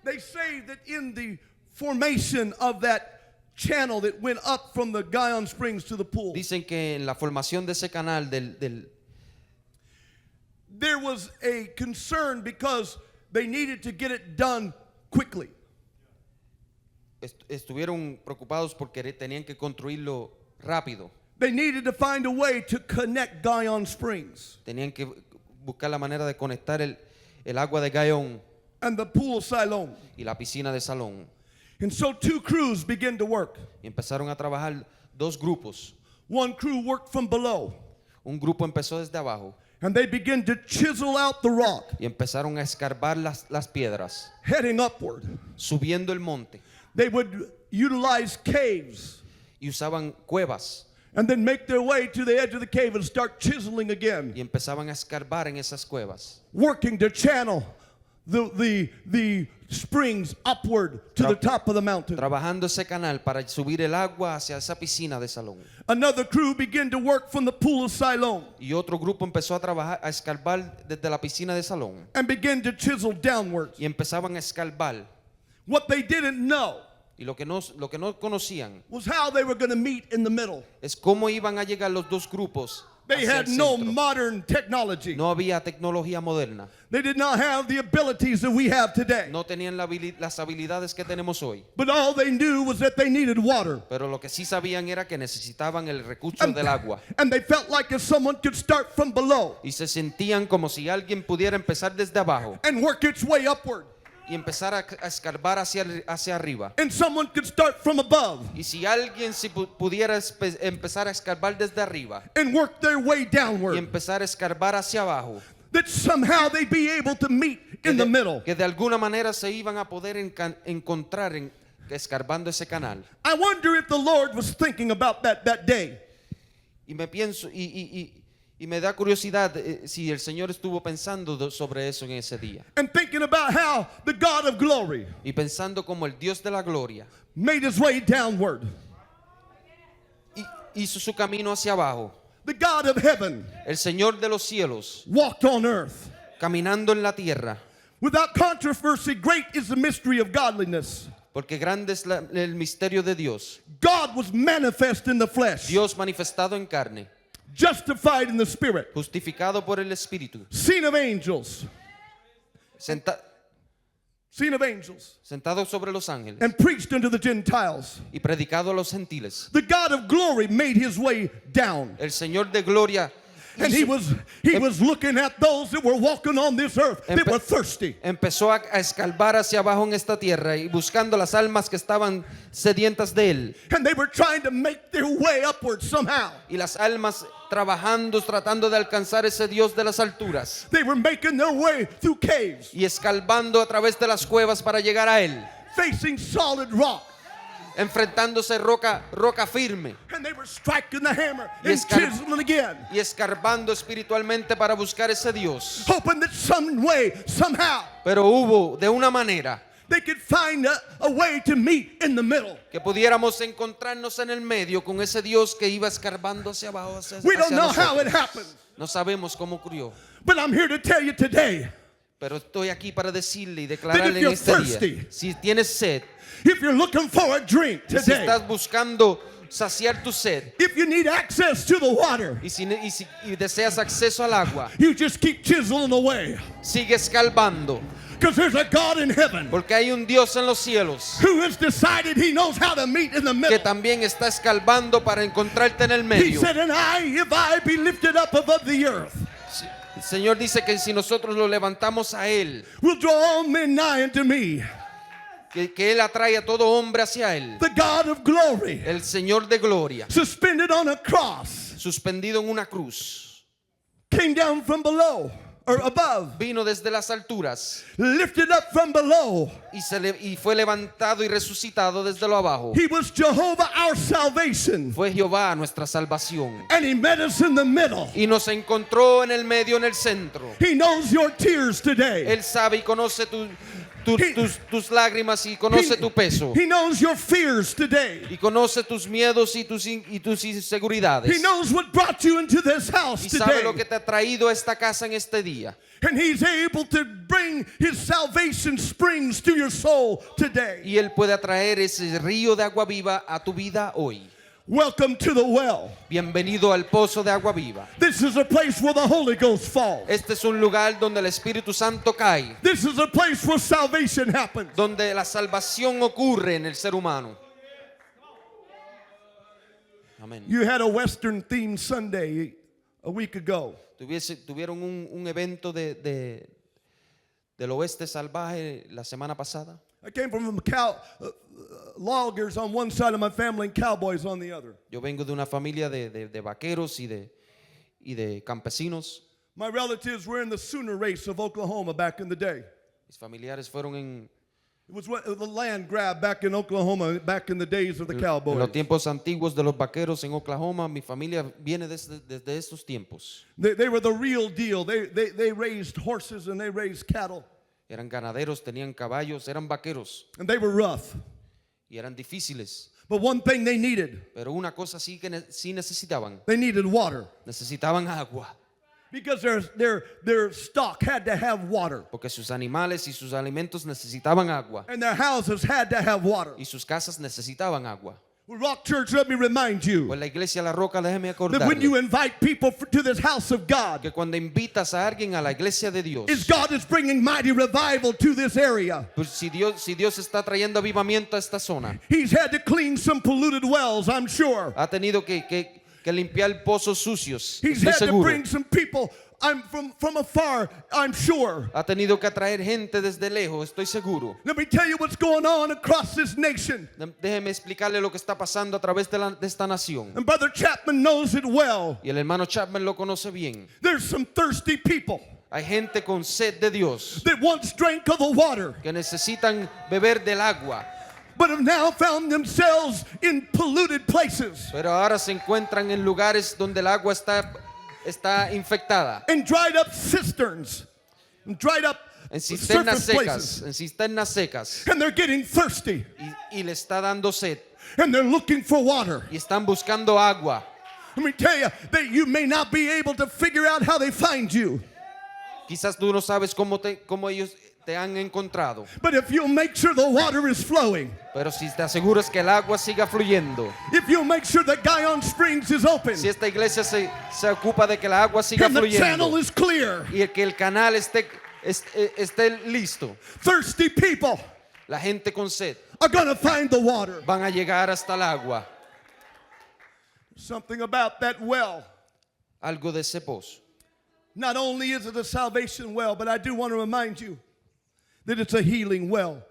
They say that in the formation of that channel that went up from the Guyon Springs to the pool, Dicen que en la formación de ese canal there was a concern because they needed to get it done quickly. estuvieron preocupados porque tenían que construirlo rápido. They needed to find a way to connect Guyon Springs Tenían que buscar la manera de conectar el agua de Gayón and the pool of Siloam. y la piscina de Salón. And so two crews began to work. Y empezaron a trabajar dos grupos. One crew worked from below, Un grupo empezó desde abajo and they began to chisel out the rock, y empezaron a escarbar las piedras, heading upward. subiendo el monte. They would utilize caves Y usaban cuevas and then make their way to the edge of the cave and start chiseling again, y empezaban a escarbar en esas cuevas, working to channel the springs upward to the top of the mountain. trabajando ese canal para subir el agua hacia esa piscina de Salón. Another crew began to work from the pool of Siloam Y otro grupo empezó a trabajar, a escarbar desde la piscina de Salón. and began to chisel downwards. Y empezaban a escarbar. What they didn't know Y lo que no conocían was how they were going to meet in the middle. es cómo iban a llegar los dos grupos. They hacia had el no centro. modern technology. No había tecnología moderna. They did not have the abilities that we have today. No tenían las habilidades que tenemos hoy. But all they knew was that they needed water. Pero lo que sí sabían era que necesitaban el recurso del agua. And they felt like if someone could start from below Y se sentían como si alguien pudiera empezar desde abajo and work its way upward, y empezar a escarbar hacia arriba. and someone could start from above Y si alguien pudiera empezar a escarbar desde arriba and work their way y downward, empezar a escarbar hacia abajo, that somehow they'd be able to meet in the middle. que de alguna manera se iban a poder encontrar escarbando ese canal. I wonder if the Lord was thinking about that day. Y me pienso y me da curiosidad si el Señor estuvo pensando sobre eso en ese día. And thinking about how the God of glory Y pensando como el Dios de la gloria made his way downward. hizo su camino hacia abajo. The God of heaven El Señor de los cielos walked on earth. caminando en la tierra. Without controversy, great is the mystery of godliness. Porque grande es el misterio de Dios. God was manifest in the flesh, Dios manifestado en carne, justified in the spirit, justificado por el Espíritu, seen of angels, sentado sobre los ángeles and preached unto the Gentiles. y predicado a los gentiles. The God of glory made his way down. El Señor de gloria And he was looking at those that were walking on this earth that were thirsty. empezó a escarbar hacia abajo en esta tierra y buscando las almas que estaban sedientas de él. And they were trying to make their way upward somehow. Y las almas trabajando, tratando de alcanzar ese Dios de las alturas They were making their way through caves, y escarbando a través de las cuevas para llegar a él, facing solid rock. enfrentándose roca firme And they were striking the hammer Y and escar- chiseling again, y escarbando espiritualmente para buscar ese Dios. hoping that some way, somehow, Pero hubo de una manera they could find a way to meet in the middle. que pudiéramos encontrarnos en el medio con ese Dios que iba escarbando hacia abajo hacia We don't hacia know how it nosotros. happened, No sabemos cómo ocurrió, but I'm here to tell you today, pero estoy aquí para decirle y declararle en you're este thirsty, día, si tienes sed, if you're looking for a drink y si today, estás buscando saciar tu sed if you need access to the water, y deseas acceso al agua, you just keep chiseling away, sigue escarbando, because there's a God in heaven porque hay un Dios en los cielos who has decided he knows how to meet in the que middle. también está escarbando para encontrarte en el He medio. said, and if I be lifted up above the earth, El Señor dice que si nosotros lo levantamos a Él, will draw all men nigh unto me. que Él atrae a todo hombre hacia Él. The God of glory, El Señor de gloria, suspended on a cross, suspendido en una cruz, came down from below, or above, vino desde las alturas lifted up from below. y fue levantado y resucitado desde lo abajo. He was Jehovah our salvation, Fue Jehová nuestra salvación and he met us in the middle. y nos encontró en el medio, en el centro. He knows your tears today. Él sabe y conoce tus lágrimas y conoce tu peso He knows your fears today. y conoce tus miedos y tus inseguridades. He knows what brought you into this house Y sabe lo today. que te ha traído a esta casa en este día. And he's able to bring his salvation springs to your soul today. Y Él puede atraer ese río de agua viva a tu vida hoy. Welcome to the well. Bienvenido al pozo de agua viva. This is a place where the Holy Ghost falls. Este es un lugar donde el Espíritu Santo cae, This is a place where salvation happens. donde la salvación ocurre en el ser humano. Amén. You had a Western themed Sunday a week ago. Tuvieron un evento del oeste salvaje la semana pasada. I came from loggers on one side of my family and cowboys on the other. Yo vengo de una familia de vaqueros y de campesinos. My relatives were in the Sooner race of Oklahoma back in the day. Mis familiares fueron en It was the land grab back in Oklahoma back in the days of the los cowboys. tiempos antiguos de los vaqueros en Oklahoma. Mi familia viene desde estos tiempos. They were the real deal. They raised horses and they raised cattle. Eran ganaderos, tenían caballos, eran vaqueros and they were rough. y eran difíciles. But one thing they needed, Pero una cosa sí que sí necesitaban. they needed water. Necesitaban agua. Because their stock had to have water. Porque sus animales y sus alimentos necesitaban agua. And their houses had to have water. Y sus casas necesitaban agua. Well, Rock Church, let me remind you Pues la iglesia La Roca, déjeme that when you acordarle invite people to this house of God, que cuando invitas a alguien a la iglesia de Dios, God is bringing mighty revival to this area. pues si Dios está trayendo avivamiento a esta zona, He's had to clean some polluted wells, I'm sure. ha tenido que limpiar pozos sucios, He's estoy had to seguro. bring some people from afar, I'm sure. Ha tenido que atraer gente desde lejos, estoy seguro. Let me tell you what's going on across this nation. Déjeme explicarle lo que está pasando a través de esta nación. And Brother Chapman knows it well. Y el hermano Chapman lo conoce bien. There's some thirsty people Hay gente con sed de Dios that once drank of the water, que necesitan beber del agua, but have now found themselves in polluted places pero ahora se encuentran en lugares donde el agua está infectada, and dried up cisterns, and dried up en cisternas surface secas, places. en cisternas secas, And they're getting thirsty, y le está dando sed, and they're looking for water. y están buscando agua. Let me tell you that you may not be able to figure out how they find you, Quizás tú no sabes cómo ellos te han encontrado, but if you'll make sure the water is flowing, pero si te aseguras que el agua siga fluyendo, if you'll make sure that Guyon Springs is open si esta iglesia se ocupa de que el agua siga and the channel fluyendo is clear, y que el canal esté listo, thirsty people la gente con sed are going to find the water. van a llegar hasta el agua. Something about that well. Algo de ese pozo. Not only is it a salvation well, but I do want to remind you that it's a healing well.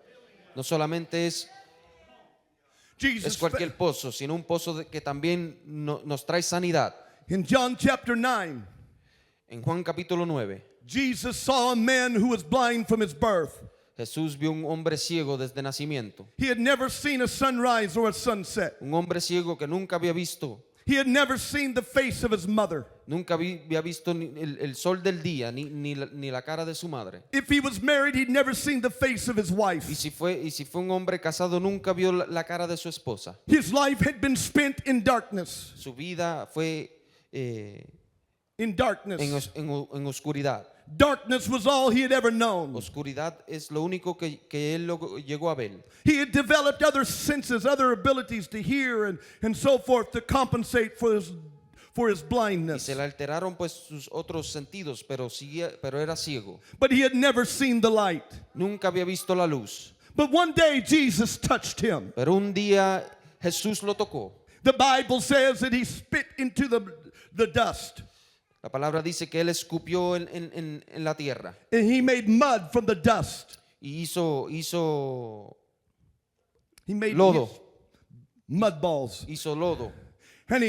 No solamente es Jesus, cualquier pozo, sino un pozo que también nos trae sanidad. in John chapter 9, En Juan capítulo 9, Jesus saw a man who was blind from his birth. Jesús vio un hombre ciego desde nacimiento. He had never seen a sunrise or a sunset. Un hombre ciego que nunca había visto, He had never seen the face of his mother. nunca había visto ni el sol del día, ni la cara de su madre. If he was married, he'd never seen the face of his wife. Y si fue un hombre casado, nunca vio la cara de su esposa. His life had been spent in darkness. Su vida fue In darkness. en oscuridad. Darkness was all he had ever known. Oscuridad es lo único que él llegó a ver. He had developed other senses, other abilities to hear and so forth to compensate for his Y blindness. se le alteraron pues sus otros sentidos, pero era ciego. But he had never seen the light. Nunca había visto la luz. But one day Jesus touched him. Pero un día Jesús lo tocó. The Bible says that he spit into the dust. La palabra dice que él escupió en la tierra And he made mud from the dust. y hizo He made lodo, mud balls. hizo lodo And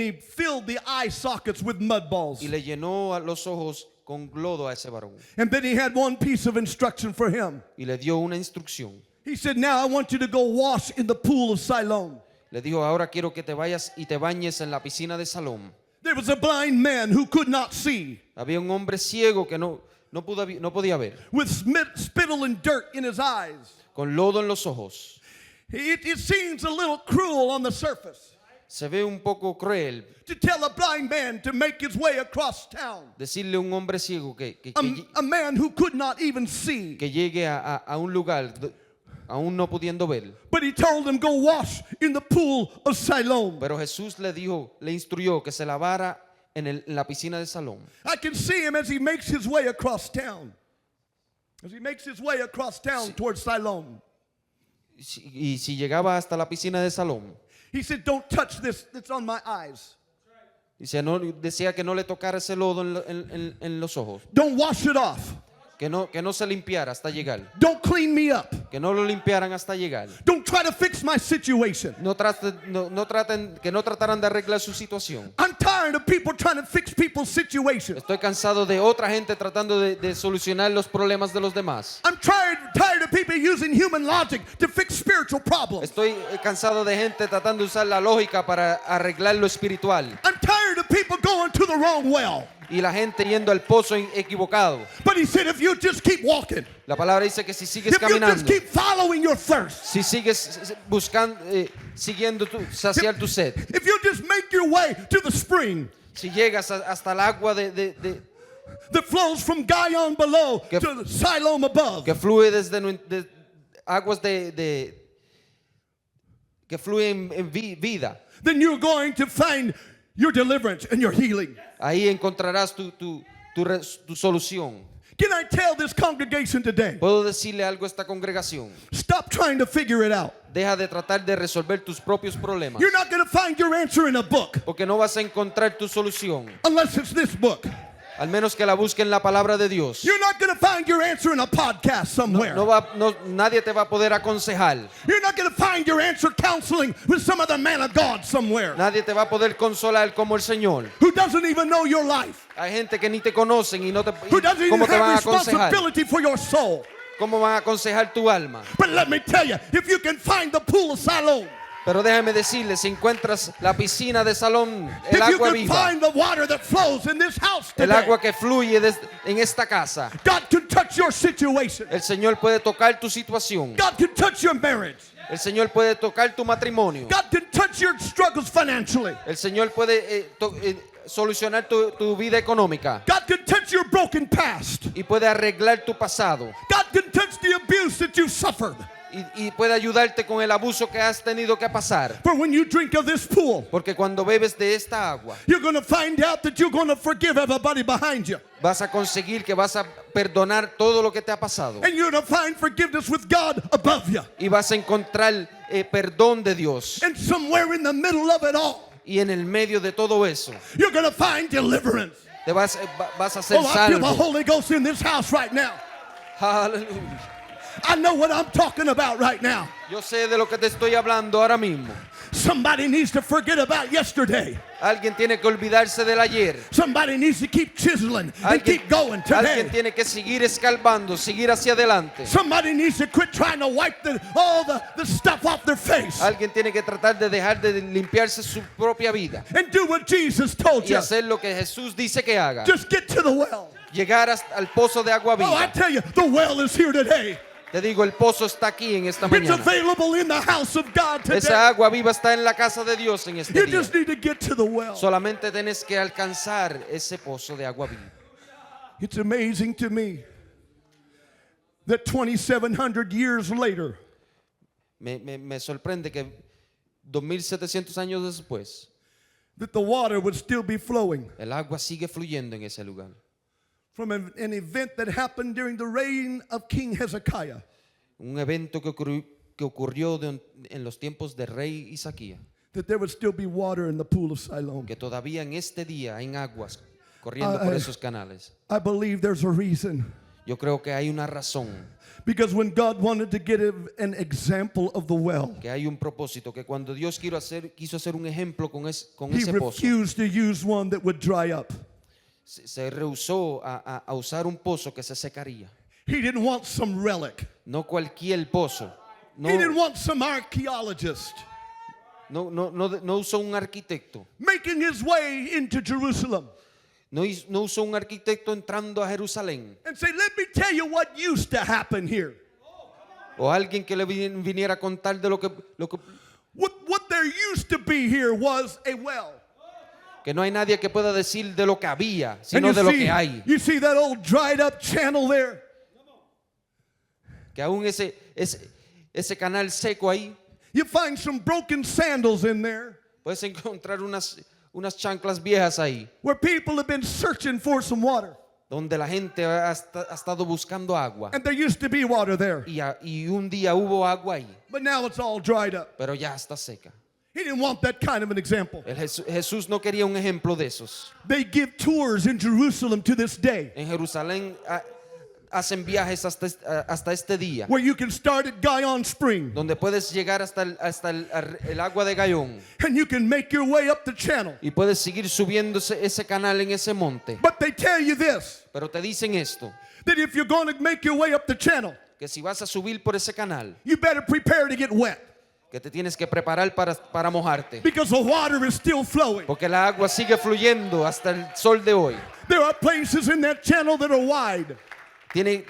he filled the eye sockets with mud balls. y le llenó a los ojos con lodo a ese varón And then he had one piece of instruction for him. y le dio una instrucción. He said, now I want you to go wash in the pool of Siloam. Le dijo, ahora quiero que te vayas y te bañes en la piscina de Salom. There was a blind man who could not see, Había un hombre ciego que no podía ver, with spittle and dirt in his eyes. con lodo en los ojos. It seems a little cruel on the surface Se ve un poco cruel to tell a blind man to make his way across town. decirle a un hombre ciego que A man who could not even see. llegue a un lugar aún no pudiendo ver. But he told him, go wash in the pool of Siloam. Pero Jesús le instruyó que se lavara en la piscina de Salom. I can see him as he makes his way across town. As he makes his way across town towards Siloam. Y si llegaba hasta la piscina de Salom, He said, don't touch this. It's on my eyes. decía que no le tocara ese lodo en los ojos, Don't wash it off. que no se limpiara hasta llegar, Don't clean me up. que no lo limpiaran hasta llegar. Don't try to fix my situation. Que no trataran de arreglar su situación. I'm tired of people trying to fix people's situations. Estoy cansado de otra gente tratando de solucionar los problemas de los demás. I'm tired of people using human logic to fix spiritual problems. Estoy cansado de gente tratando de usar la lógica para arreglar lo espiritual. I'm tired of people going to the wrong well. y la gente yendo al pozo equivocado. But he said, if you just keep walking, La palabra dice que si sigues if you just caminando, keep following your thirst, si sigues buscando, siguiendo saciar tu sed, if you just make your way to the spring si llegas hasta el agua that flows from Gion below Que- to Siloam above, que fluye desde aguas que fluyen en vida, then you're going to find your deliverance and your healing. ahí encontrarás tu solución. Can I tell this congregation today? Puedo decirle algo a esta congregación: Stop trying to figure it out. deja de tratar de resolver tus propios problemas, You're not going to find your answer in a book porque no vas a encontrar tu solución, unless it's this book. al menos que la busque en la palabra de Dios. You're not going to find your answer in a podcast somewhere. Nadie te va a poder aconsejar. You're not going to find your answer counseling with some other man of God somewhere Nadie te va a poder consolar como el Señor. who doesn't even know your life, Hay gente que ni te conocen y no te who doesn't even cómo te van have a aconsejar. responsibility for your soul. ¿Cómo van a aconsejar tu alma? But let me tell you, if you can find the pool of Siloam, Pero déjame decirle, si encuentras la piscina de Salón, el if you agua can viva, find the water that flows in this house el today, agua que fluye en esta casa, God can touch your situation. el Señor puede tocar tu situación. God can touch your marriage. El Señor puede tocar tu matrimonio. God can touch your struggles financially. El Señor puede solucionar tu vida económica God can touch your broken past. y puede arreglar tu pasado God can touch the abuse that you've suffered. y puede ayudarte con el abuso que has tenido que pasar. For when you drink of this pool, Porque cuando bebes de esta agua, you're going to find out that you're going to forgive everybody behind you. vas a conseguir que vas a perdonar todo lo que te ha pasado. And you're going to find forgiveness with God above you. Y vas a encontrar perdón de Dios. And somewhere in the middle of it all, Y en el medio de todo eso, you're going to find deliverance. vas a ser Oh, I feel the salvo. Holy Ghost in this house right now. Aleluya. I know what I'm talking about right now. Yo sé de lo que te estoy hablando ahora mismo. Somebody needs to forget about yesterday. Alguien tiene que olvidarse del ayer. Somebody needs to keep chiseling and keep going Alguien today. tiene que seguir escarbando, seguir hacia adelante. Somebody needs to quit trying to wipe all the stuff off their face Alguien tiene que tratar de dejar de limpiarse su propia vida and do what Jesus told y you. hacer lo que Jesús dice que haga. Just get to the well. Llegar al pozo de agua Oh, I viva. tell you, the well is here today. Te digo, el pozo está aquí en esta It's mañana. available in the house of God today. Esa agua viva está en la casa de Dios en este You día. just need to get to the well. Solamente tienes que alcanzar ese pozo de agua viva. It's amazing to me that 2,700 years later, Me sorprende que 2700 años después, that the water would still be flowing el agua sigue fluyendo en ese lugar. from an event that happened during the reign of King Hezekiah. Un evento que ocurrió en los tiempos del rey Isaías, That there would still be water in the pool of Siloam. que todavía en este día hay aguas corriendo por esos canales. I believe there's a reason. Yo creo que hay una razón, Because when God wanted to get an example of the well, que hay un propósito, que cuando Dios quiso hacer un ejemplo con He ese pozo, refused to use one that would dry up. se rehusó a usar un pozo que se secaría. He didn't want some relic. No cualquier pozo. No, He didn't want some archaeologist no usó un arquitecto. making his way into Jerusalem No usó un arquitecto entrando a Jerusalén. and say, let me tell you what used to happen here. O alguien que le viniera a contar de lo que What there used to be here was a well. que no hay nadie que pueda decir de lo que había, And sino de lo que hay. you see that old dried up channel there? Que aún ese canal seco ahí, You find some broken sandals in there puedes encontrar unas chanclas viejas ahí, where people have been searching for some water. donde la gente ha estado buscando agua. And there used to be water there. Y un día hubo agua ahí, But now it's all dried up. pero ya está seca. He didn't want that kind of an example. Jesús no quería un ejemplo de esos. They give tours in Jerusalem to this day En Jerusalén hacen viajes hasta este día, where you can start at Gion Spring donde puedes llegar hasta el agua de Gayón and you can make your way up the channel. y puedes seguir subiendo ese canal en ese monte. But they tell you this, Pero te dicen esto, that if you're going to make your way up the channel, que si vas a subir por ese canal, you better prepare to get wet. que te tienes que preparar para mojarte. because the water is still flowing. Porque la agua sigue fluyendo hasta el sol de hoy. There are places in that channel that are wide, Tiene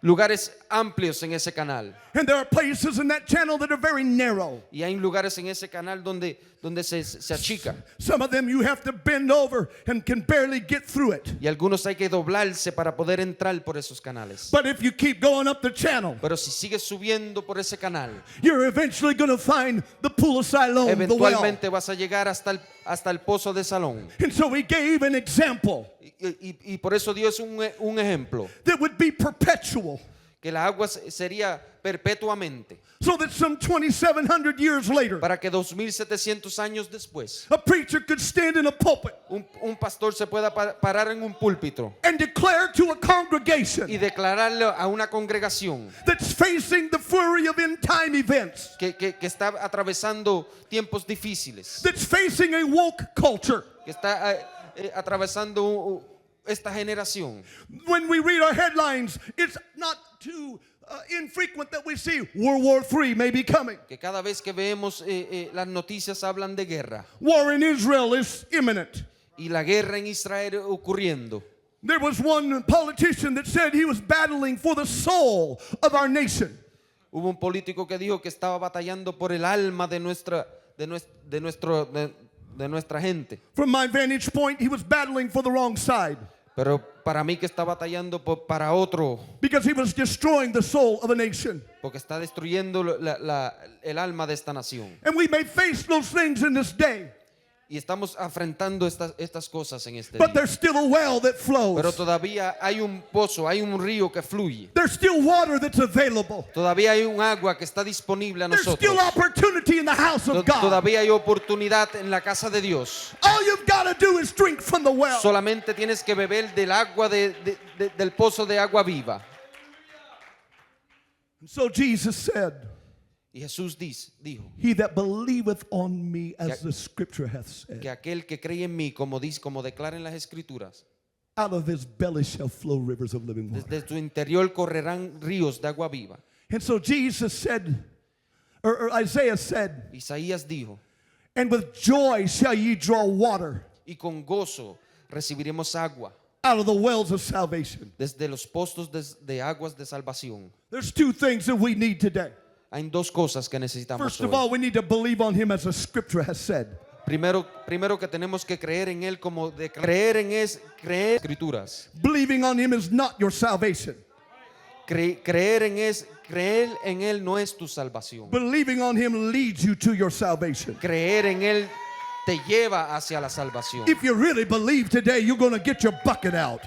lugares amplios en ese canal. and there are places in that channel that are very narrow. Y hay lugares en ese canal donde se achica. Some of them you have to bend over and can barely get through it. Y algunos hay que doblarse para poder entrar por esos canales. But if you keep going up the channel, Pero si sigues subiendo por ese canal, you're eventually going to find the pool of Siloam, the well. eventualmente vas a llegar hasta el pozo de Salón. And so he gave an example Y por eso Dios es un ejemplo. that would be perpetual, Que la agua sería perpetuamente. so that some 2,700 years later, Para que 2700 años después, a preacher could stand in a pulpit un pastor se pueda parar en un púlpito and declare to a congregation y declararle a una congregación that's facing the flurry of end time events, que está atravesando tiempos difíciles, that's facing a woke culture. que está atravesando esta generación. When we read our headlines, it's not too infrequent that we see World War III may be coming. Que cada vez que vemos las noticias hablan de guerra War in Israel is imminent. y la guerra en Israel ocurriendo. There was one politician that said he was battling for the soul of our nation. Hubo un político que dijo que estaba batallando por el alma de nuestra gente. From my vantage point, he was battling for the wrong side Pero para mí que está batallando para otro, because he was destroying the soul of a nation. porque está destruyendo el alma de esta nación. And we may face those things in this day, Y estamos afrontando estas cosas en este but día. there's still a well that Pero flows. todavía hay un pozo, hay un río que fluye. There's still water that's available. Todavía hay un agua que está disponible a There's nosotros. still opportunity in the house of God. Todavía hay oportunidad en la casa de Dios. All you've got to do is drink from the well. Solamente tienes que beber del agua del pozo de agua viva. And so Jesus said, Y Jesús dijo he that believeth on me, as Que- the scripture hath said, que aquel que cree en mí, como declara en las escrituras, out of his belly shall flow rivers of living water. desde tu interior correrán ríos de agua viva. And so Jesus said, or Isaiah said, Isaías dijo, and with joy shall ye draw water y con gozo recibiremos agua out of the wells of salvation. desde los pozos de aguas de salvación. There's two things that we need today. Hay dos cosas que necesitamos First of hoy. all, we need to believe on him as the scripture has said. Primero que tenemos que creer en él, como de creer en creer escrituras. Believing on him is not your salvation. Creer en él no es tu salvación. Believing on him leads you to your salvation. Creer en él te lleva hacia la salvación. If you really believe today, you're going to get your bucket out.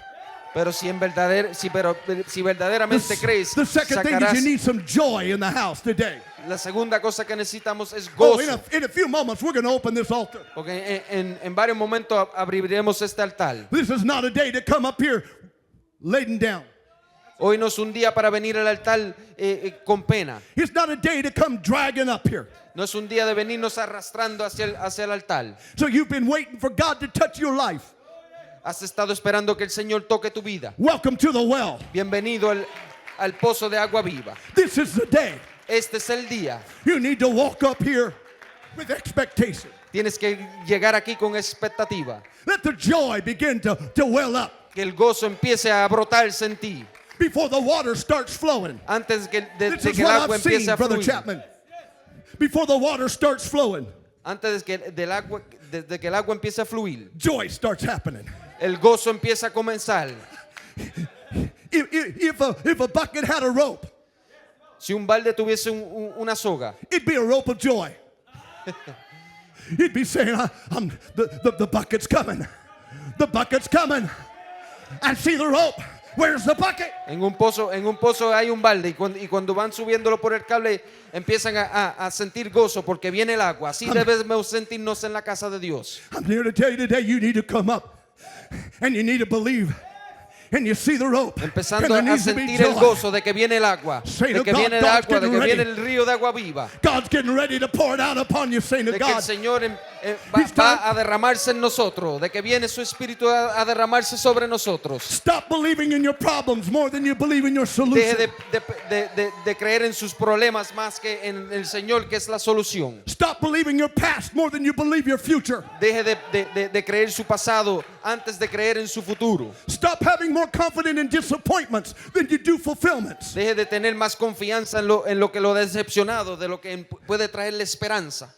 Pero si verdaderamente crees, The second thing is sacarás. you need some joy in the house today. La segunda cosa que necesitamos es Oh, gozo. in a few moments, we're going to open this altar. Porque en varios momentos abriremos este altar. This is not a day to come up here laden down. Hoy no es un día para venir al altar con pena. It's not a day to come dragging up here. No es un día de venirnos arrastrando hacia el altar. So you've been waiting for God to touch your life. Has estado esperando que el Señor toque tu vida. Welcome to the well. Bienvenido al pozo de agua viva. This is the day. Este es el día. You need to walk up here with expectation. Tienes que llegar aquí con expectativa. Let the joy begin to well up Que el gozo empiece a brotarse en ti. before the water starts flowing. Antes de This que is el what agua I've seen, empiece a Brother fluir. Chapman. Before the water starts flowing, Antes desde que el agua empiece a fluir. joy starts happening. El gozo empieza a comenzar. If a bucket had a rope, Si un balde tuviese una soga, it'd be a rope of joy. He'd be saying, the bucket's coming. The bucket's coming. I see the rope. Where's the bucket? en un pozo hay un balde y cuando van subiéndolo por el cable empiezan a sentir gozo porque viene el agua. Así debemos sentirnos en la casa de Dios. I'm here to tell you today, you need to come up and you need to believe. And you see the rope. Empezando and there a needs to be sentir el joy. gozo de que viene el agua, Saint de of que God, viene el God's agua, de getting que ready. viene el río de agua viva, God's getting ready to pour it out upon you, saint of de que el God. Señor va a derramarse en nosotros, de que viene su espíritu a derramarse sobre nosotros. Stop believing in your problems more than you believe in your Deje solution. de creer en sus problemas más que en el Señor, que es la solución. Stop believing your past more than you believe your future. Deje de creer su pasado antes de creer en su futuro. Stop having more confidence in disappointments than you do fulfillments. Deje de tener más confianza en lo que lo ha decepcionado, de lo que puede traerle esperanza.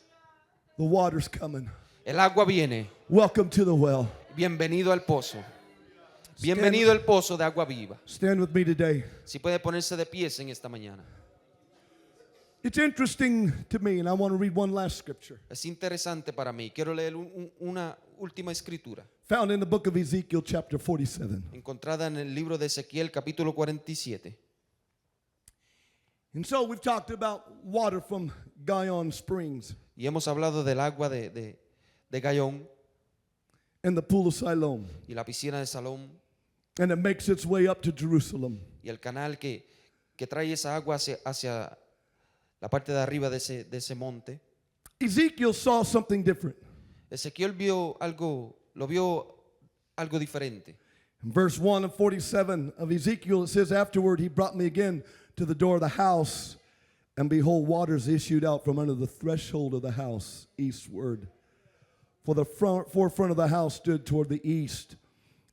The water's coming. El agua viene. Welcome to the well. Bienvenido al pozo. Bienvenido al pozo de agua viva. Stand with me today. Si puede ponerse de pies en esta mañana. It's interesting to me, and I want to read one last scripture. Es interesante para mí. Quiero leer una última escritura Found in the book of Ezekiel, chapter 47. encontrada en el libro de Ezequiel, capítulo 47. And so we've talked about water from Gihon Springs Y hemos hablado del agua de Gayón and the pool of Siloam. y la piscina de Salón And it makes its way up to Jerusalem. y el canal que trae esa agua hacia la parte de arriba de ese monte. Ezekiel saw something different. Ezequiel vio algo diferente. In verse 1 of 47 of Ezekiel, it says, afterward he brought me again to the door of the house, and behold, waters issued out from under the threshold of the house eastward. For the forefront of the house stood toward the east,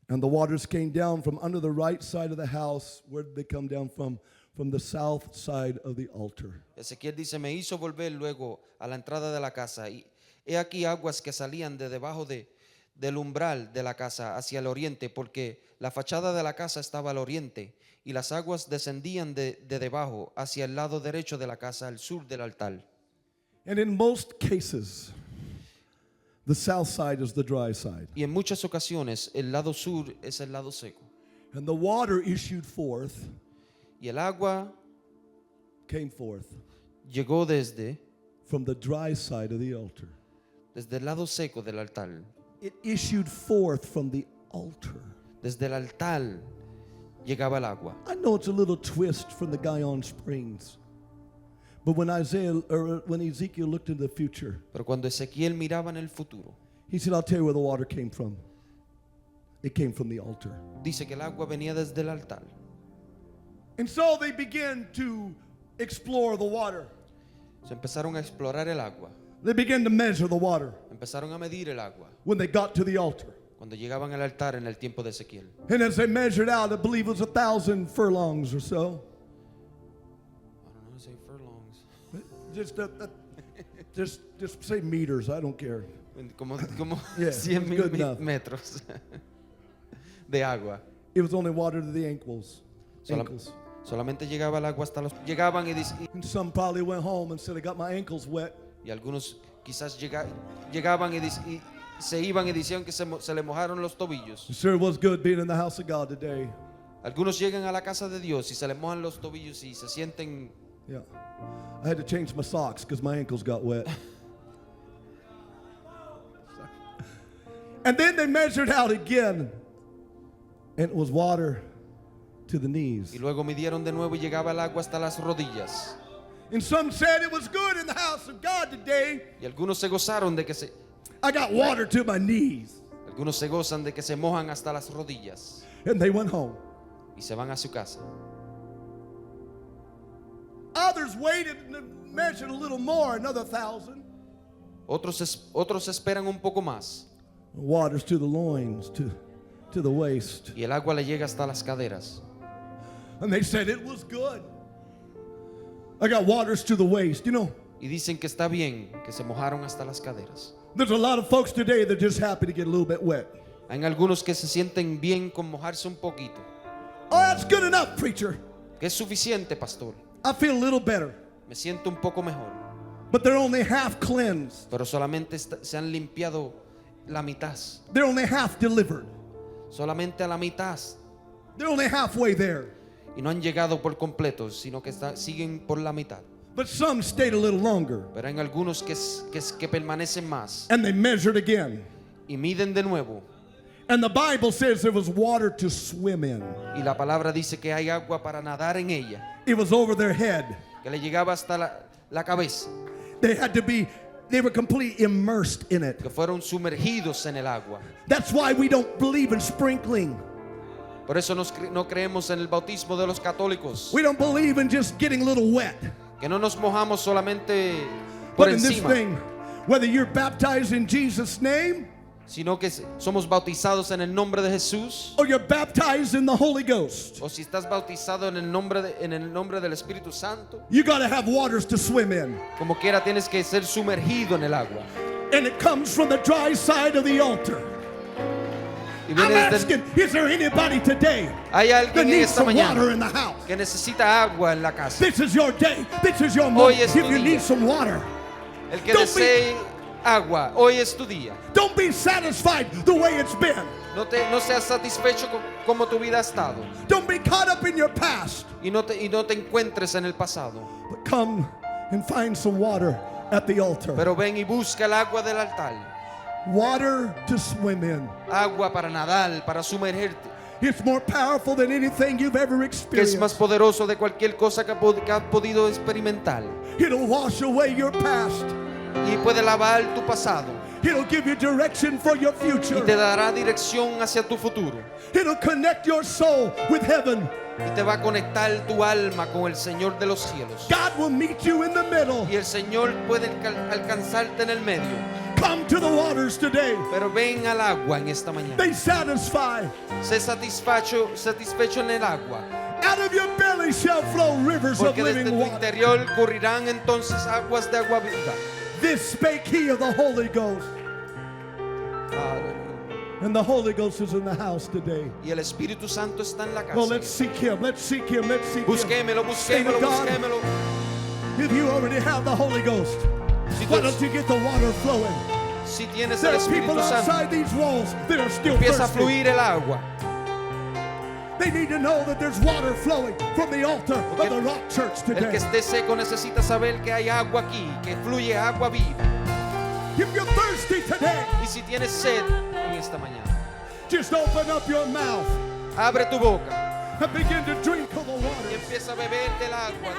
and the waters came down from under the right side of the house. Where did they come down from? From the south side of the altar. Ezequiel dice, me hizo volver luego a la entrada de la casa, y he aquí aguas que salían de debajo del umbral de la casa hacia el oriente, porque la fachada de la casa estaba al oriente, y las aguas descendían de debajo hacia el lado derecho de la casa, al sur del altar. And in most cases, the south side is the dry side. Y en muchas ocasiones el lado sur es el lado seco. And the water issued forth, Y el agua came forth llegó desde from the dry side of the altar. el lado seco del altar. It issued forth from the altar. Desde el altar llegaba el agua. I know it's a little twist from the Gihon Springs. But when Ezekiel looked into the future, Pero cuando Ezequiel miraba en el futuro, he said, I'll tell you where the water came from. It came from the altar. dice que el agua venía desde el altar. And so they began to explore the water. Se empezaron a explorar el agua. They began to measure the water Empezaron a medir el agua when they got to the altar. cuando llegaban al altar en el tiempo de Ezequiel. And as they measured out, I believe it was 1,000 furlongs or so. I don't know how to say furlongs. Just say meters. I don't care. Como Yeah, 100,000 good enough. metros de agua. It was only water to the ankles. Ankles. Solamente llegaba el agua hasta los... Llegaban And some probably went home and said, I got my ankles wet. y algunos quizás llegaban y se iban y decían que se le mojaron los tobillos. It sure was good being in the house of God today. Algunos llegan a la casa de Dios y se les mojan los tobillos y se sienten... Yeah. I had to change my socks because my ankles got wet. And then they measured out again. And it was water to the knees. Y luego midieron de nuevo y llegaba el agua hasta las rodillas. And some said it was good in the house of God today. Y algunos se gozaron de que I got water to my knees. Algunos se gozan de que se mojan hasta las rodillas And they went home. y se van a su casa. Others waited and measured a little more, another 1,000. Otros esperan un poco más Waters to the loins, to the waist. y el agua le llega hasta las caderas. And they said it was good. I got waters to the waist. You know, Y dicen que está bien, que se mojaron hasta las caderas. there's a lot of folks today that are just happy to get a little bit wet. Hay algunos que se sienten bien con mojarse un poquito. Oh, that's good enough, preacher. Que es suficiente, pastor. I feel a little better. Me siento un poco mejor. But they're only half cleansed. Pero solamente se han limpiado la mitad. They're only half delivered. Solamente a la mitad. They're only halfway there. Y no han llegado por completo, sino que siguen por la mitad. But some stayed a little longer. Pero hay algunos que permanecen más. And they measured again. Y miden de nuevo. And the Bible says there was water to swim in. Y la palabra dice que hay agua para nadar en ella. It was over their head. Que le llegaba hasta la cabeza. They had to be They were completely immersed in it. que fueron sumergidos en el agua. That's why we don't believe in sprinkling. Por eso no creemos en el bautismo de los católicos, We don't believe in just getting a little wet. que no nos mojamos solamente por But in this encima, thing, whether you're baptized in Jesus' name sino que somos bautizados en el nombre de Jesús, or you're baptized in the Holy Ghost, o si estás bautizado en el nombre del Espíritu Santo, you got to have waters to swim in. como quiera tienes que ser sumergido en el agua. And it comes from the dry side of the altar. Y I'm viene desde asking, is there anybody today hay that alguien en needs esta some water mañana in the house? que necesita agua en la casa. This is your day. This is your Hoy moment. es If tu you día. need some water, El que Don't desee agua, hoy es tu día. don't be satisfied the way it's been. No seas satisfecho con cómo tu vida ha estado, Don't be caught up in your past. y no te encuentres en el pasado. But come and find some water at the altar. Pero ven y busca el agua del altar. Water to swim in. Agua para nadar, para sumergirte, It's more powerful than anything you've ever que es más experienced. poderoso de cualquier cosa que has podido experimentar. It'll wash away your past. Y puede lavar tu pasado It'll give you direction for your y te future. dará dirección hacia tu futuro. It'll connect your soul with heaven. Y te va a conectar tu alma con el Señor de los cielos. God will meet you in the middle. Y el Señor puede alcanzarte en el medio. Come to the waters today. Pero ven al agua en esta mañana. They satisfy. Sé satisfecho en el agua, Out of your belly shall flow rivers of porque desde living tu water. interior correrán entonces aguas de agua viva. This spake he of the Holy Ghost. And the Holy Ghost is in the house today. Y el Espíritu Santo está en la Oh, casa. let's seek him. Let's seek him. Let's seek him. Busquémelo, Saint of God, busquémelo. if you already have the Holy Ghost, Si, why tú- don't you get the water flowing? si tienes el There are people Espíritu Santo, outside these walls that are still empieza a thirsty. fluir el agua. They need to know that there's water flowing from the altar of the Rock Church El que today. esté seco necesita saber que hay agua aquí, que fluye agua viva. If you're thirsty today, Y si tienes sed en esta mañana, just open up your mouth abre tu boca and begin to drink of the y water. empieza a beber del agua